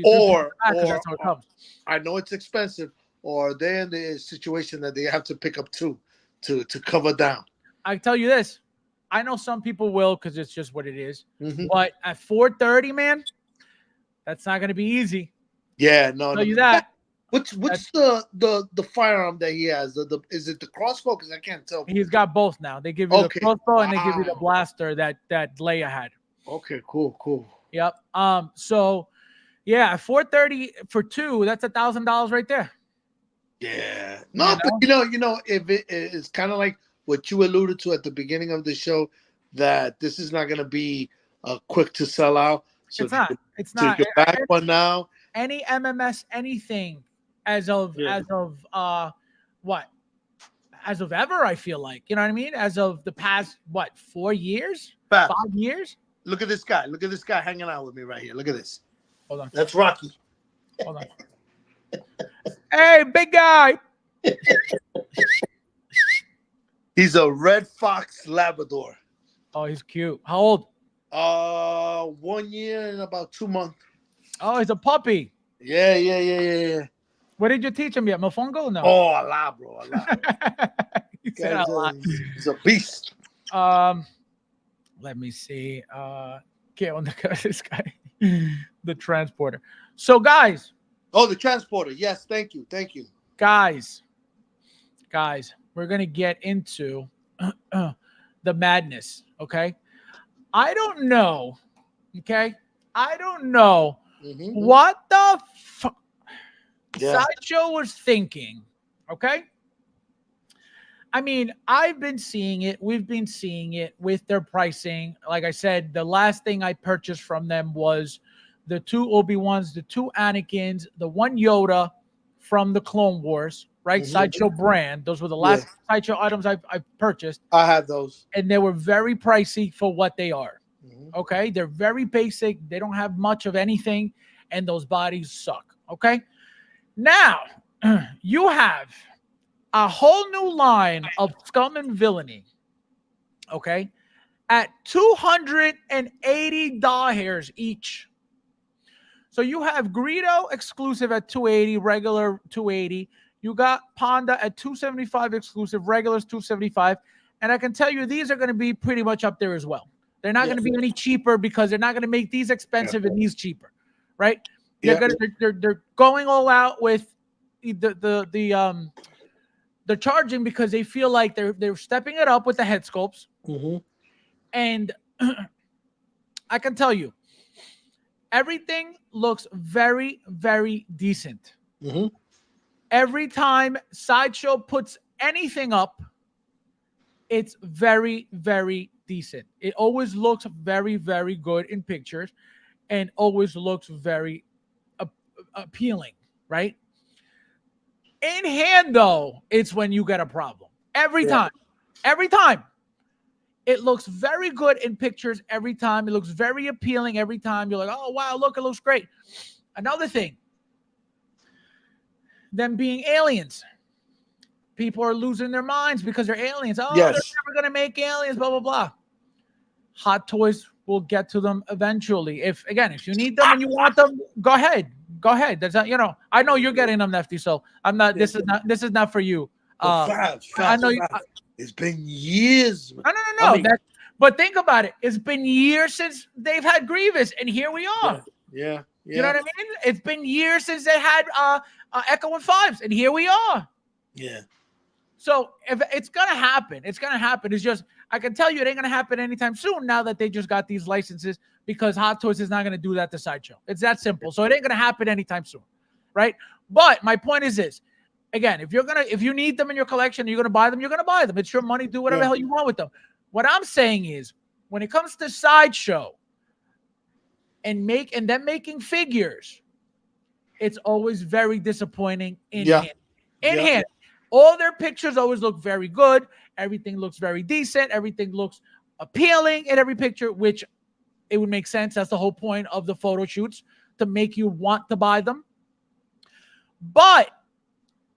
or that's how it comes. I know it's expensive, or they're in the situation that they have to pick up two to cover down. I tell you this, I know some people will because it's just what it is. Mm-hmm. But at 430, man, that's not gonna be easy. Yeah, no. Tell you that. What's the firearm that he has? Is it the crossbow? Because I can't tell. He's got both now. They give you the crossbow and they give you the blaster that Leia had. Okay, cool. Yep. So yeah, 430 for two, that's $1,000 right there. Yeah. No, but you know, if it's kind of like what you alluded to at the beginning of the show, that this is not going to be quick to sell out. So it's not. You're back one now. Any MMS, anything as of what? As of ever, I feel like, you know what I mean? As of the past 4 years? 5 years? Look at this guy. Look at this guy hanging out with me right here. Look at this. Hold on. That's Rocky. Hold on. Hey, big guy. He's a red fox Labrador. Oh, he's cute. How old? 1 year and about 2 months. Oh, he's a puppy. Yeah. What did you teach him yet? Mofongo? No. Oh, a lot, bro. A lot. He's a lot. He's a beast. Let me see. Get on this guy. The transporter. So, guys. Oh, the transporter. Yes, thank you. Guys, we're going to get into the madness, okay? I don't know, okay? What the fuck Sideshow was thinking, okay? I mean, I've been seeing it. We've been seeing it with their pricing. Like I said, the last thing I purchased from them was the 2 Obi-Wans, the 2 Anakins, the 1 Yoda from the Clone Wars, right? Mm-hmm. Sideshow brand. Those were the last Sideshow items I've purchased. I have those. And they were very pricey for what they are. Mm-hmm. Okay? They're very basic. They don't have much of anything, and those bodies suck. Okay? Now, you have a whole new line of scum and villainy, okay, at $280 each. So you have Greedo exclusive at $280, regular $280. You got Ponda at $275 exclusive, regulars $275. And I can tell you these are going to be pretty much up there as well. They're not going to be any cheaper because they're not going to make these expensive and these cheaper, right? They're going all out with the charging because they feel like they're stepping it up with the head sculpts. Mm-hmm. And I can tell you, everything looks very, very decent. Mm-hmm. Every time Sideshow puts anything up, it's very, very decent. It always looks very, very good in pictures and always looks very appealing, right? In hand, though, it's when you get a problem. Every time. It looks very good in pictures every time. It looks very appealing every time. You're like, oh, wow, look, it looks great. Another thing, them being aliens. People are losing their minds because they're aliens. Oh, they're never going to make aliens, blah, blah, blah. Hot Toys will get to them eventually. If you need them and you want them, go ahead. That's not, I know you're getting them, Nefty, so I'm not, this is not for you. I know it's been years. No. But think about it. It's been years since they've had Grievous, and here we are. Yeah. You know what I mean? It's been years since they had Echo and Fives, and here we are. Yeah. So if it's gonna happen, it's just, I can tell you it ain't gonna happen anytime soon now that they just got these licenses, because Hot Toys is not gonna do that to Sideshow. It's that simple. So it ain't gonna happen anytime soon, right? But my point is this. Again, if you need them in your collection, you're gonna buy them. It's your money. Do whatever the hell you want with them. What I'm saying is, when it comes to Sideshow and them making figures, it's always very disappointing in hand. All their pictures always look very good. Everything looks very decent. Everything looks appealing in every picture, which it would make sense. That's the whole point of the photo shoots, to make you want to buy them. But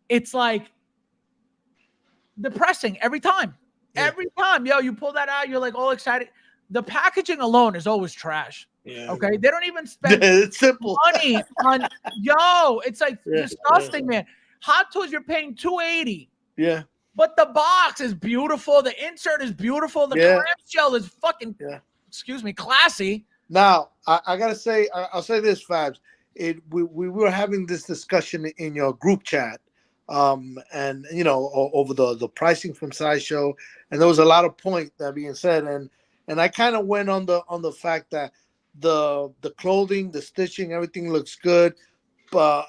it's like depressing every time. Yeah. Every time, yo, you pull that out, you're like all excited. The packaging alone is always trash. Yeah. Okay, they don't even spend It's simple. money on it's like Yeah, disgusting, man. Hot Toys, you're paying $280. Yeah. But the box is beautiful. The insert is beautiful. The clamshell is fucking, excuse me, classy. Now, I gotta say, I'll say this, Fabs. We were having this discussion in your group chat, and over the pricing from Sideshow, and there was a lot of point that being said, and I kind of went on the fact that the clothing, the stitching, everything looks good, but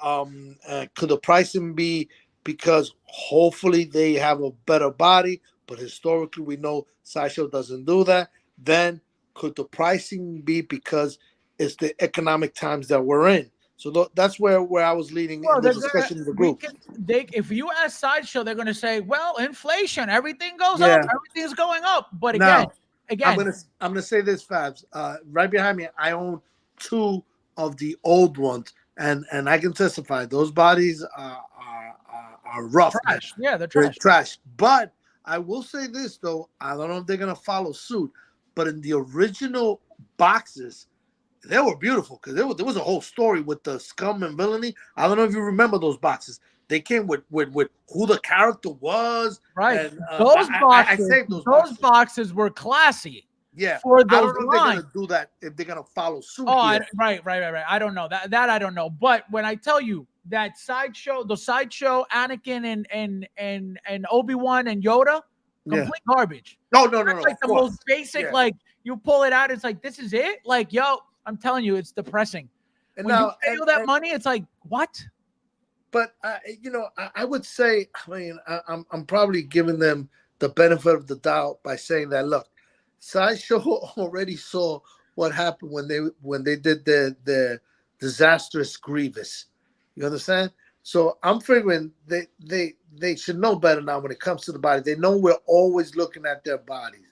could the pricing be because hopefully they have a better body, but historically we know Sideshow doesn't do that. Then could the pricing be because it's the economic times that we're in? So that's where I was leading in the discussion in the group. If you ask Sideshow, they're going to say, well, inflation, everything goes up, everything's going up. But again, I'm gonna say this, Fabs. Right behind me, I own 2 of the old ones, and I can testify those bodies are rough. Trash. Yeah, they're trash. Trash. But I will say this though, I don't know if they're gonna follow suit, but in the original boxes, they were beautiful because there was a whole story with the scum and villainy. I don't know if you remember those boxes. They came with who the character was. Right. And, those boxes, I saved those boxes were classy. Yeah. For those I don't know if they're gonna do that, if they're gonna follow suit. Right. I don't know that I don't know. But when I tell you that the sideshow Anakin and Obi-Wan and Yoda, complete garbage. No. Like the most basic, like you pull it out, it's like, this is it. Like, yo, I'm telling you, it's depressing. And when you pay all that money, it's like, what? But I would say, I mean, I'm probably giving them the benefit of the doubt by saying that, look, Sideshow already saw what happened when they did the disastrous Grievous. You understand? So I'm figuring they should know better now when it comes to the body. They know we're always looking at their bodies.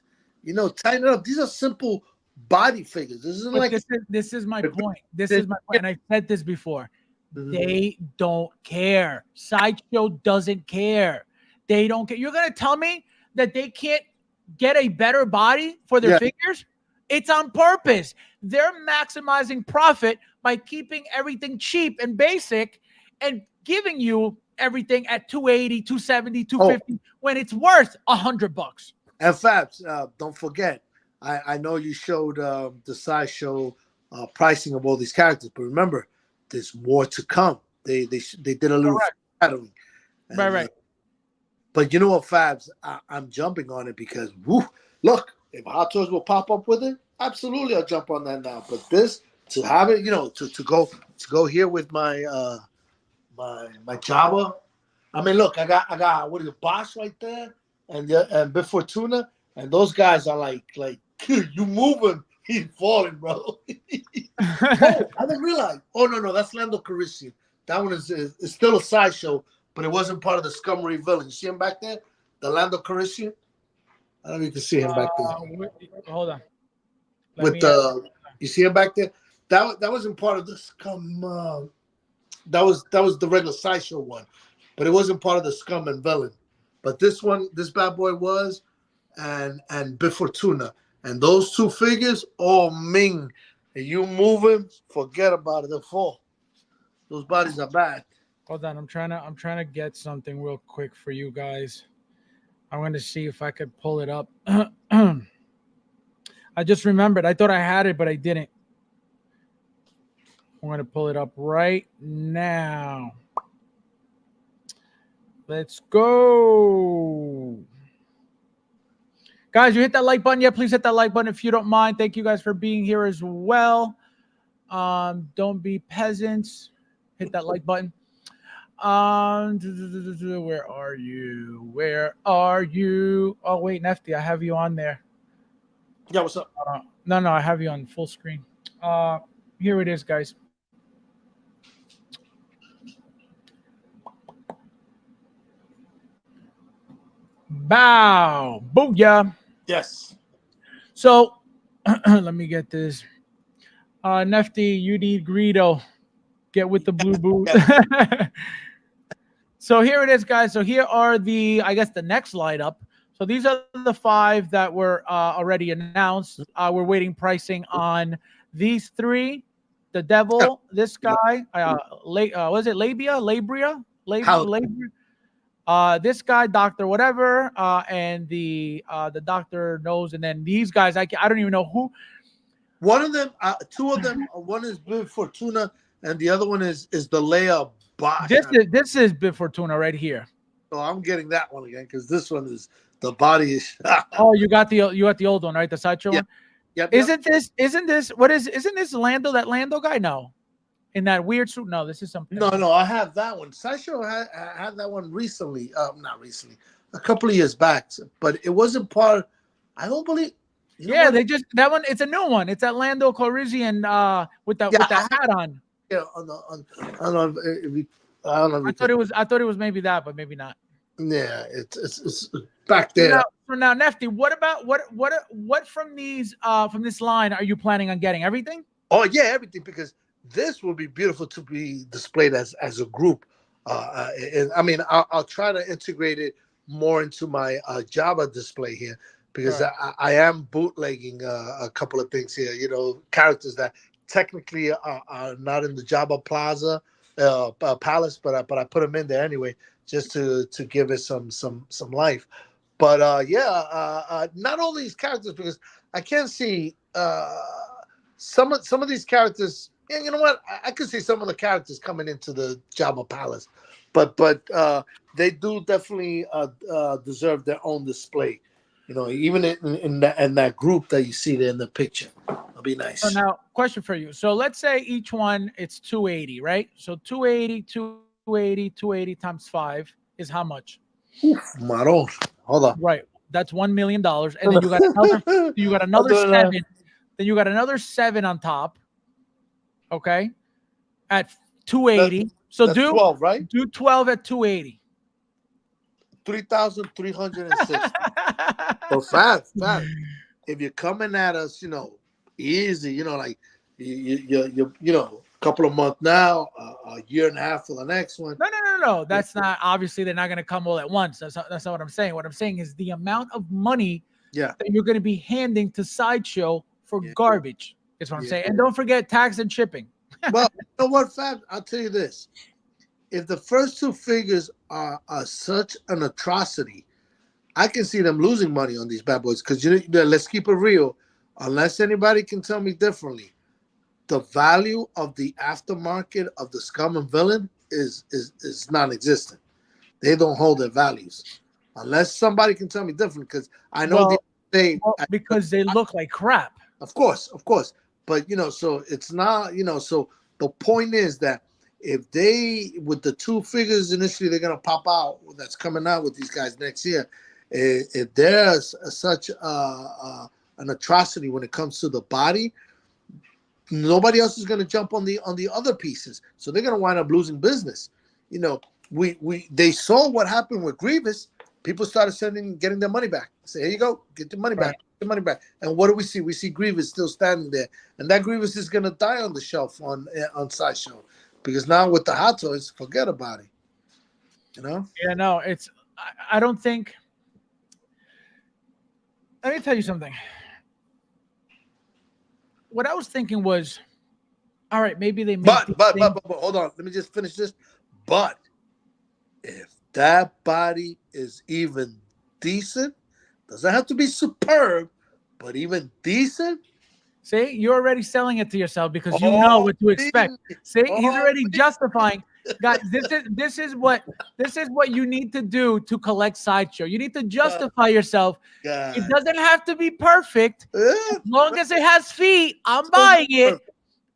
Tighten it up. These are simple body figures. This isn't like this is my point. This is my point. And I've said this before. They don't care. Sideshow doesn't care. They don't care. You're gonna tell me that they can't get a better body for their figures? It's on purpose. They're maximizing profit by keeping everything cheap and basic and giving you everything at $280, $270, $250 when it's worth $100. And Fabs, don't forget, I know you showed the Sideshow pricing of all these characters, but remember, there's more to come. They did a little shadowing. Right. But you know what, Fabs? I'm jumping on it because, look, if Hot Toys will pop up with it, absolutely, I'll jump on that now. But this, to have it, to go here with my my Java. I mean, look, I got what is it, Bosch right there, and Bib Fortuna, and those guys are like you moving, he's falling, bro. I didn't realize. Oh no, that's Lando Calrissian. That one is still a Sideshow. But it wasn't part of the Scummery villain. You see him back there? The Lando Calrissian? I don't know if you can see him back there. Hold on. You see him back there? That wasn't part of the Scum. That was the regular Sideshow one. But it wasn't part of the Scum and villain. But this bad boy was, and Bib Fortuna. And those 2 figures, Ming. And you move him, forget about it. They'll fall. Those bodies are bad. Hold on, I'm trying to get something real quick for you guys. I'm going to see if I could pull it up. I just remembered. I thought I had it, but I didn't. I'm going to pull it up right now. Let's go. Guys, you hit that like button yet? Please hit that like button if you don't mind. Thank you guys for being here as well. Don't be peasants. Hit that like button. Where are you? Oh, wait, Nefty, I have you on there. Yeah, what's up? No, I have you on full screen. Here it is, guys. Bow. Booyah. Yes. So let me get this. Nefty, you need Greedo. Get with the blue boot. Yeah. So here it is, guys. So here are the, I guess, the next lineup. So these are the 5 that were already announced. We're waiting pricing on these 3. The Devil, this guy, was it Labria? How? This guy, Doctor whatever, and the Doctor knows, and then these guys, I don't even know who. One of them, 2 of them. One is Bib Fortuna, and the other one is the Leia Bosch. This is Bib Fortuna right here. So I'm getting that one again because this one is the body is. Oh, you got the old one, right? The sideshow one. Yep. Isn't this isn't this Lando, that Lando guy? No, in that weird suit. No, this is something. No, I have that one. Sideshow had that one recently. Not recently, a couple of years back, but it wasn't part. I don't believe. Yeah, they just that one. It's a new one. It's that Lando Calrissian with that hat on. Yeah, I don't know. I don't know. I thought it was maybe that, but maybe not. Yeah, it's back there. So now, Nefty, what about what from these from this line are you planning on getting? Everything? Oh yeah, everything, because this will be beautiful to be displayed as a group. And I mean, I'll try to integrate it more into my Java display here, because right. I am bootlegging a couple of things here. Characters that technically are not in the Java Plaza Palace, but I put them in there anyway, just to give it some life. But not all these characters, because I can't see some of these characters. And you know what? I can see some of the characters coming into the Java Palace, but they do definitely deserve their own display. Even in that group that you see there in the picture, it'll be nice. So now, question for you. So let's say each one it's 280, right? So 280 times 5 is how much? Maron. Hold on. Right. That's $1 million, and then you got another 7. Then you got another 7 on top. Okay, at 280. That's 12, right? Do 12 at 280. 3,360. So fast. If you're coming at us, easy, like you a couple of months now, a year and a half for the next one. No. That's not, obviously they're not going to come all at once. That's not what I'm saying. What I'm saying is the amount of money that you're going to be handing to Sideshow for garbage is what I'm saying. And don't forget tax and shipping. Well, you know what, Fab? I'll tell you this. If the first 2 figures are such an atrocity, I can see them losing money on these bad boys. Because let's keep it real. Unless anybody can tell me differently, the value of the aftermarket of the Scum and Villain is non-existent. They don't hold their values. Unless somebody can tell me different, because I know because they look like crap. Of course. But so it's not, so the point is that if they, with the 2 figures initially they're gonna pop out that's coming out with these guys next year, if there's such an atrocity when it comes to the body, nobody else is gonna jump on the other pieces. So they're gonna wind up losing business. They saw what happened with Grievous. People started getting their money back. Say, here you go, get your money back. The money back. And what do we see? We see Grievous still standing there, and that Grievous is gonna die on the shelf on Sideshow, because now with the hot toys, forget about it. Yeah, no, it's. I don't think. Let me tell you something. What I was thinking was, all right, maybe they. But hold on. Let me just finish this. But if that body is even decent. Doesn't have to be superb, but even decent. See, you're already selling it to yourself because you know what to expect. See, he's already justifying. Guys, this is what you need to do to collect Sideshow. You need to justify yourself. It doesn't have to be perfect. As long as it has feet, I'm buying it.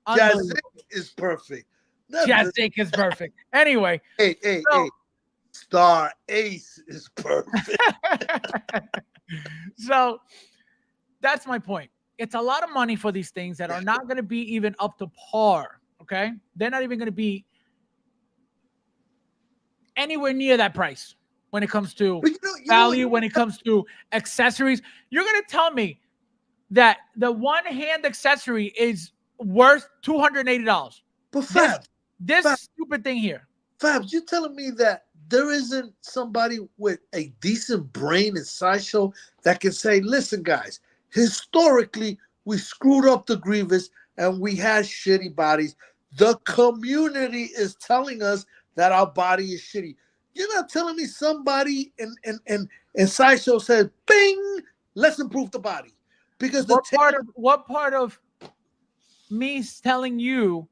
Jazik is perfect. Jazik is perfect. Anyway. Hey. Star Ace is perfect. So that's my point. It's a lot of money for these things that are not going to be even up to par. Okay. They're not even going to be anywhere near that price. when it comes to But you know value, what? when it comes to accessories. You're going to tell me that the one-hand accessory is worth $280. But This Fab, stupid thing here. Fabs, you telling me that there isn't somebody with a decent brain in Sideshow that can say, listen, guys, historically, we screwed up the Grievous and we had shitty bodies. The community is telling us that our body is shitty. You're not telling me somebody in Sideshow said, bing, let's improve the body. Because what part of me telling you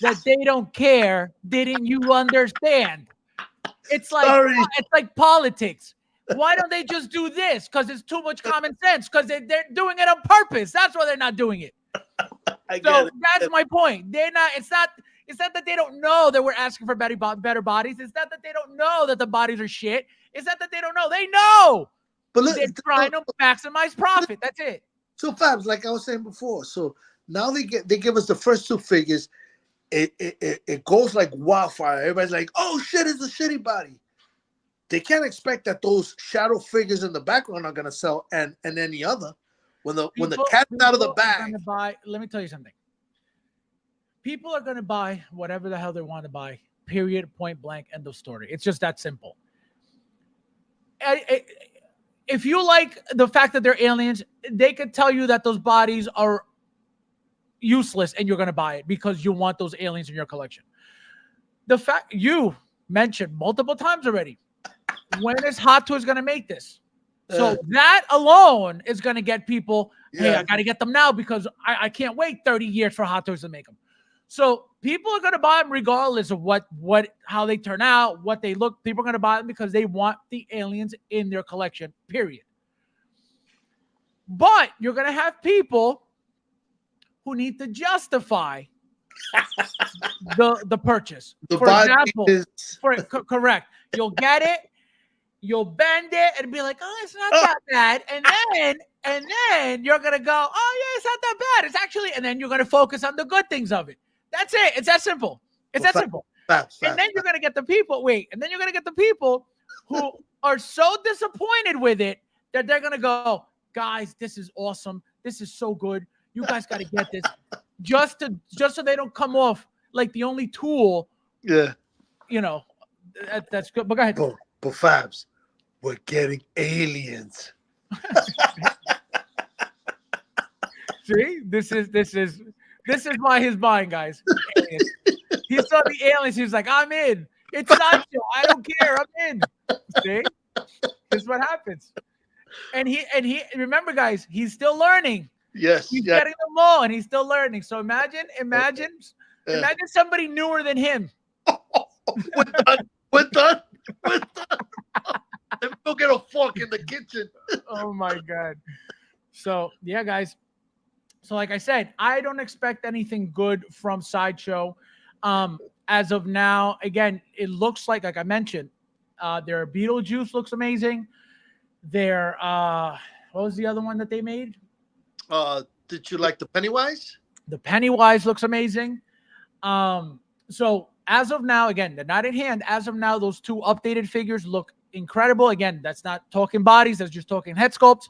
that they don't care didn't you understand? It's like politics. Why don't they just do this? Because it's too much common sense. Because they're doing it on purpose. That's why they're not doing it. That's my point. They're not. It's not that they don't know that we're asking for better bodies. It's not that they don't know that the bodies are shit. It's not that they don't know. They know. But they're trying to maximize profit. That's it. So Fabs, like I was saying before, so now they give us the first two figures. It goes like wildfire. Everybody's like, oh shit, it's a shitty body. They can't expect that those shadow figures in the background are gonna sell and any other. When the cat's out of the bag. Let me tell you something. People are gonna buy whatever the hell they want to buy. Period. Point blank. End of story. It's just that simple. If you like the fact that they're aliens, they could tell you that those bodies are useless and you're going to buy it because you want those aliens in your collection. The fact you mentioned multiple times already, when is Hot Toys going to make this? So that alone is going to get people, hey, I got to get them now because I can't wait 30 years for Hot Toys to make them. So people are going to buy them regardless of how they turn out, what they look. People are going to buy them because they want the aliens in their collection, period. But you're going to have people who need to justify the purchase. For example, correct. You'll get it, you'll bend it, and be like, oh, it's not that bad. And then you're gonna go, oh yeah, it's not that bad. It's actually, and then you're gonna focus on the good things of it. That's it. It's that simple. It's that simple. And then you're gonna get the people. And then you're gonna get the people who are so disappointed with it that they're gonna go, guys, this is awesome. This is so good. You guys got to get this, just so they don't come off like the only tool. Yeah, you know, that's good. But go ahead. But Fabs, we're getting aliens. See, this is why he's buying, guys. He saw the aliens. He was like, I'm in. It's not you. I don't care. I'm in. See, this is what happens. And he remember, guys, he's still learning. Yes, he's getting them all, and he's still learning. So imagine somebody newer than him. We're done. Let me go get a fork in the kitchen. Oh my god. So yeah, guys. So like I said, I don't expect anything good from Sideshow. As of now, again, it looks like I mentioned, their Beetlejuice looks amazing. Their what was the other one that they made? Did you like the Pennywise? The Pennywise looks amazing. So as of now, again, they're not in hand. As of now, those two updated figures look incredible. Again, that's not talking bodies. That's just talking head sculpts.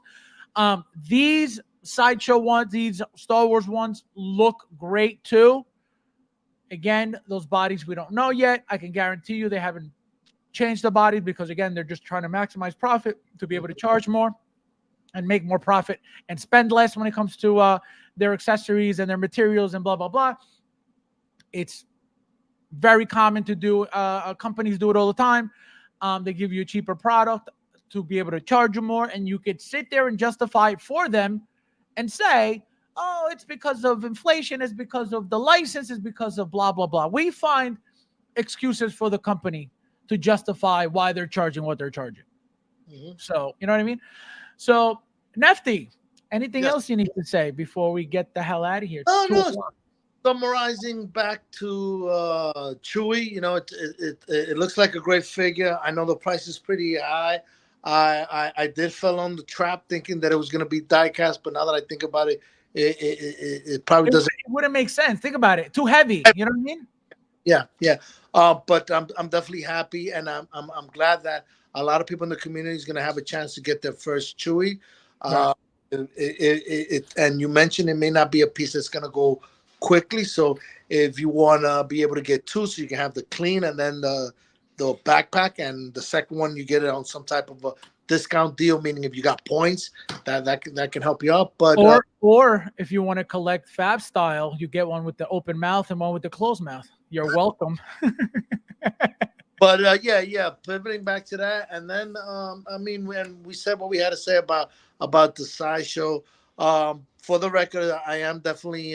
These Sideshow ones, these Star Wars ones look great too. Again, those bodies we don't know yet. I can guarantee you they haven't changed the bodies because, again, they're just trying to maximize profit to be able to charge more and make more profit and spend less when it comes to their accessories and their materials and blah, blah, blah. It's very common to do. Companies do it all the time. They give you a cheaper product to be able to charge you more, and you could sit there and justify it for them and say, oh, it's because of inflation, it's because of the license, it's because of blah, blah, blah. We find excuses for the company to justify why they're charging what they're charging. Mm-hmm. So, you know what I mean? So, Nefty, anything else you need to say before we get the hell out of here? No. Summarizing back to Chewie, you know, it looks like a great figure. I know the price is pretty high. I did fall on the trap thinking that it was going to be die-cast, but now that I think about it, it probably doesn't. It wouldn't make sense. Think about it. Too heavy. You know what I mean? Yeah. But I'm definitely happy, and I'm glad that a lot of people in the community is going to have a chance to get their first Chewy. Right. And you mentioned it may not be a piece that's going to go quickly. So if you want to be able to get 2, so you can have the clean and then the backpack, and the second one you get it on some type of a discount deal, meaning if you got points, that can help you out. But or if you want to collect Fab style, you get one with the open mouth and one with the closed mouth. You're welcome. But yeah, pivoting back to that, and then I mean, when we said what we had to say about the sideshow, for the record, I am definitely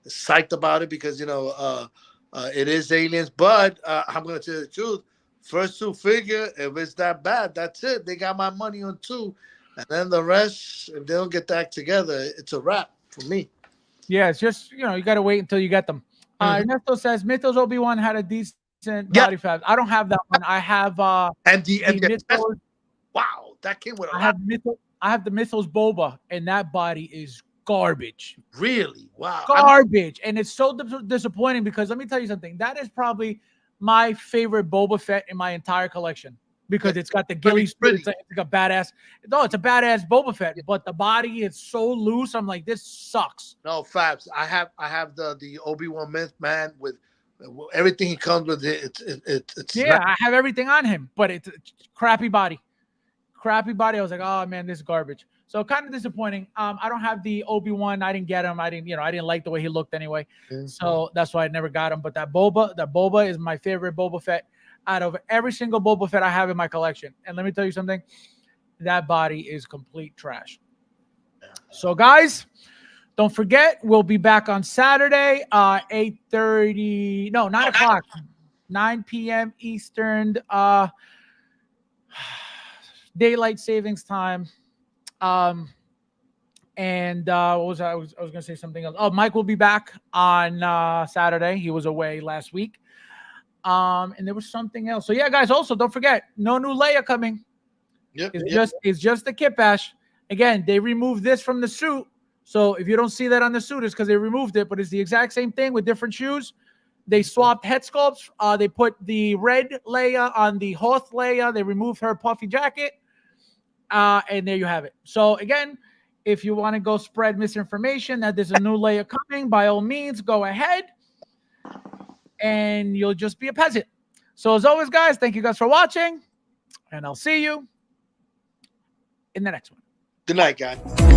psyched about it because it is aliens. But I'm gonna tell you the truth. First 2 figure, if it's that bad, that's it. They got my money on 2, and then the rest, if they don't get that together, it's a wrap for me. Yeah, it's just you got to wait until you get them. Ernesto says Mythos Obi-Wan had a decent body fab. I don't have that one. I have and the Mythos. Wow, that came with a I lot. have the Mythos Boba, and that body is garbage. Really? Wow. Garbage. And it's so disappointing because let me tell you something. That is probably my favorite Boba Fett in my entire collection because it's got the ghillie suit. It's like a badass. No, it's a badass Boba Fett, but the body is so loose. I'm like, this sucks. No, Fabs. I have the Obi-Wan myth man with everything he comes with. It's yeah, I have everything on him, but it's crappy body. Crappy body. I was like, oh man, this is garbage. So kind of disappointing. I don't have the Obi-Wan. I didn't get him. I didn't like the way he looked anyway. So that's why I never got him. But that Boba is my favorite Boba Fett out of every single Boba Fett I have in my collection. And let me tell you something. That body is complete trash. So guys, don't forget, we'll be back on Saturday, 8:30. No, 9 o'clock. 9 p.m. Eastern. Daylight savings time. And what was I was gonna say something else. Oh, Mike will be back on Saturday. He was away last week. And there was something else. So yeah, guys, also don't forget, no new Leia coming. It's just the kit bash. Again, they removed this from the suit. So if you don't see that on the suit, it's because they removed it, but it's the exact same thing with different shoes. They swapped head sculpts. They put the red Leia on the Hoth Leia. They removed her puffy jacket. And there you have it. So again, if you want to go spread misinformation that there's a new Leia coming, by all means, go ahead. And you'll just be a peasant. So as always, guys, thank you guys for watching. And I'll see you in the next one. Good night, guys.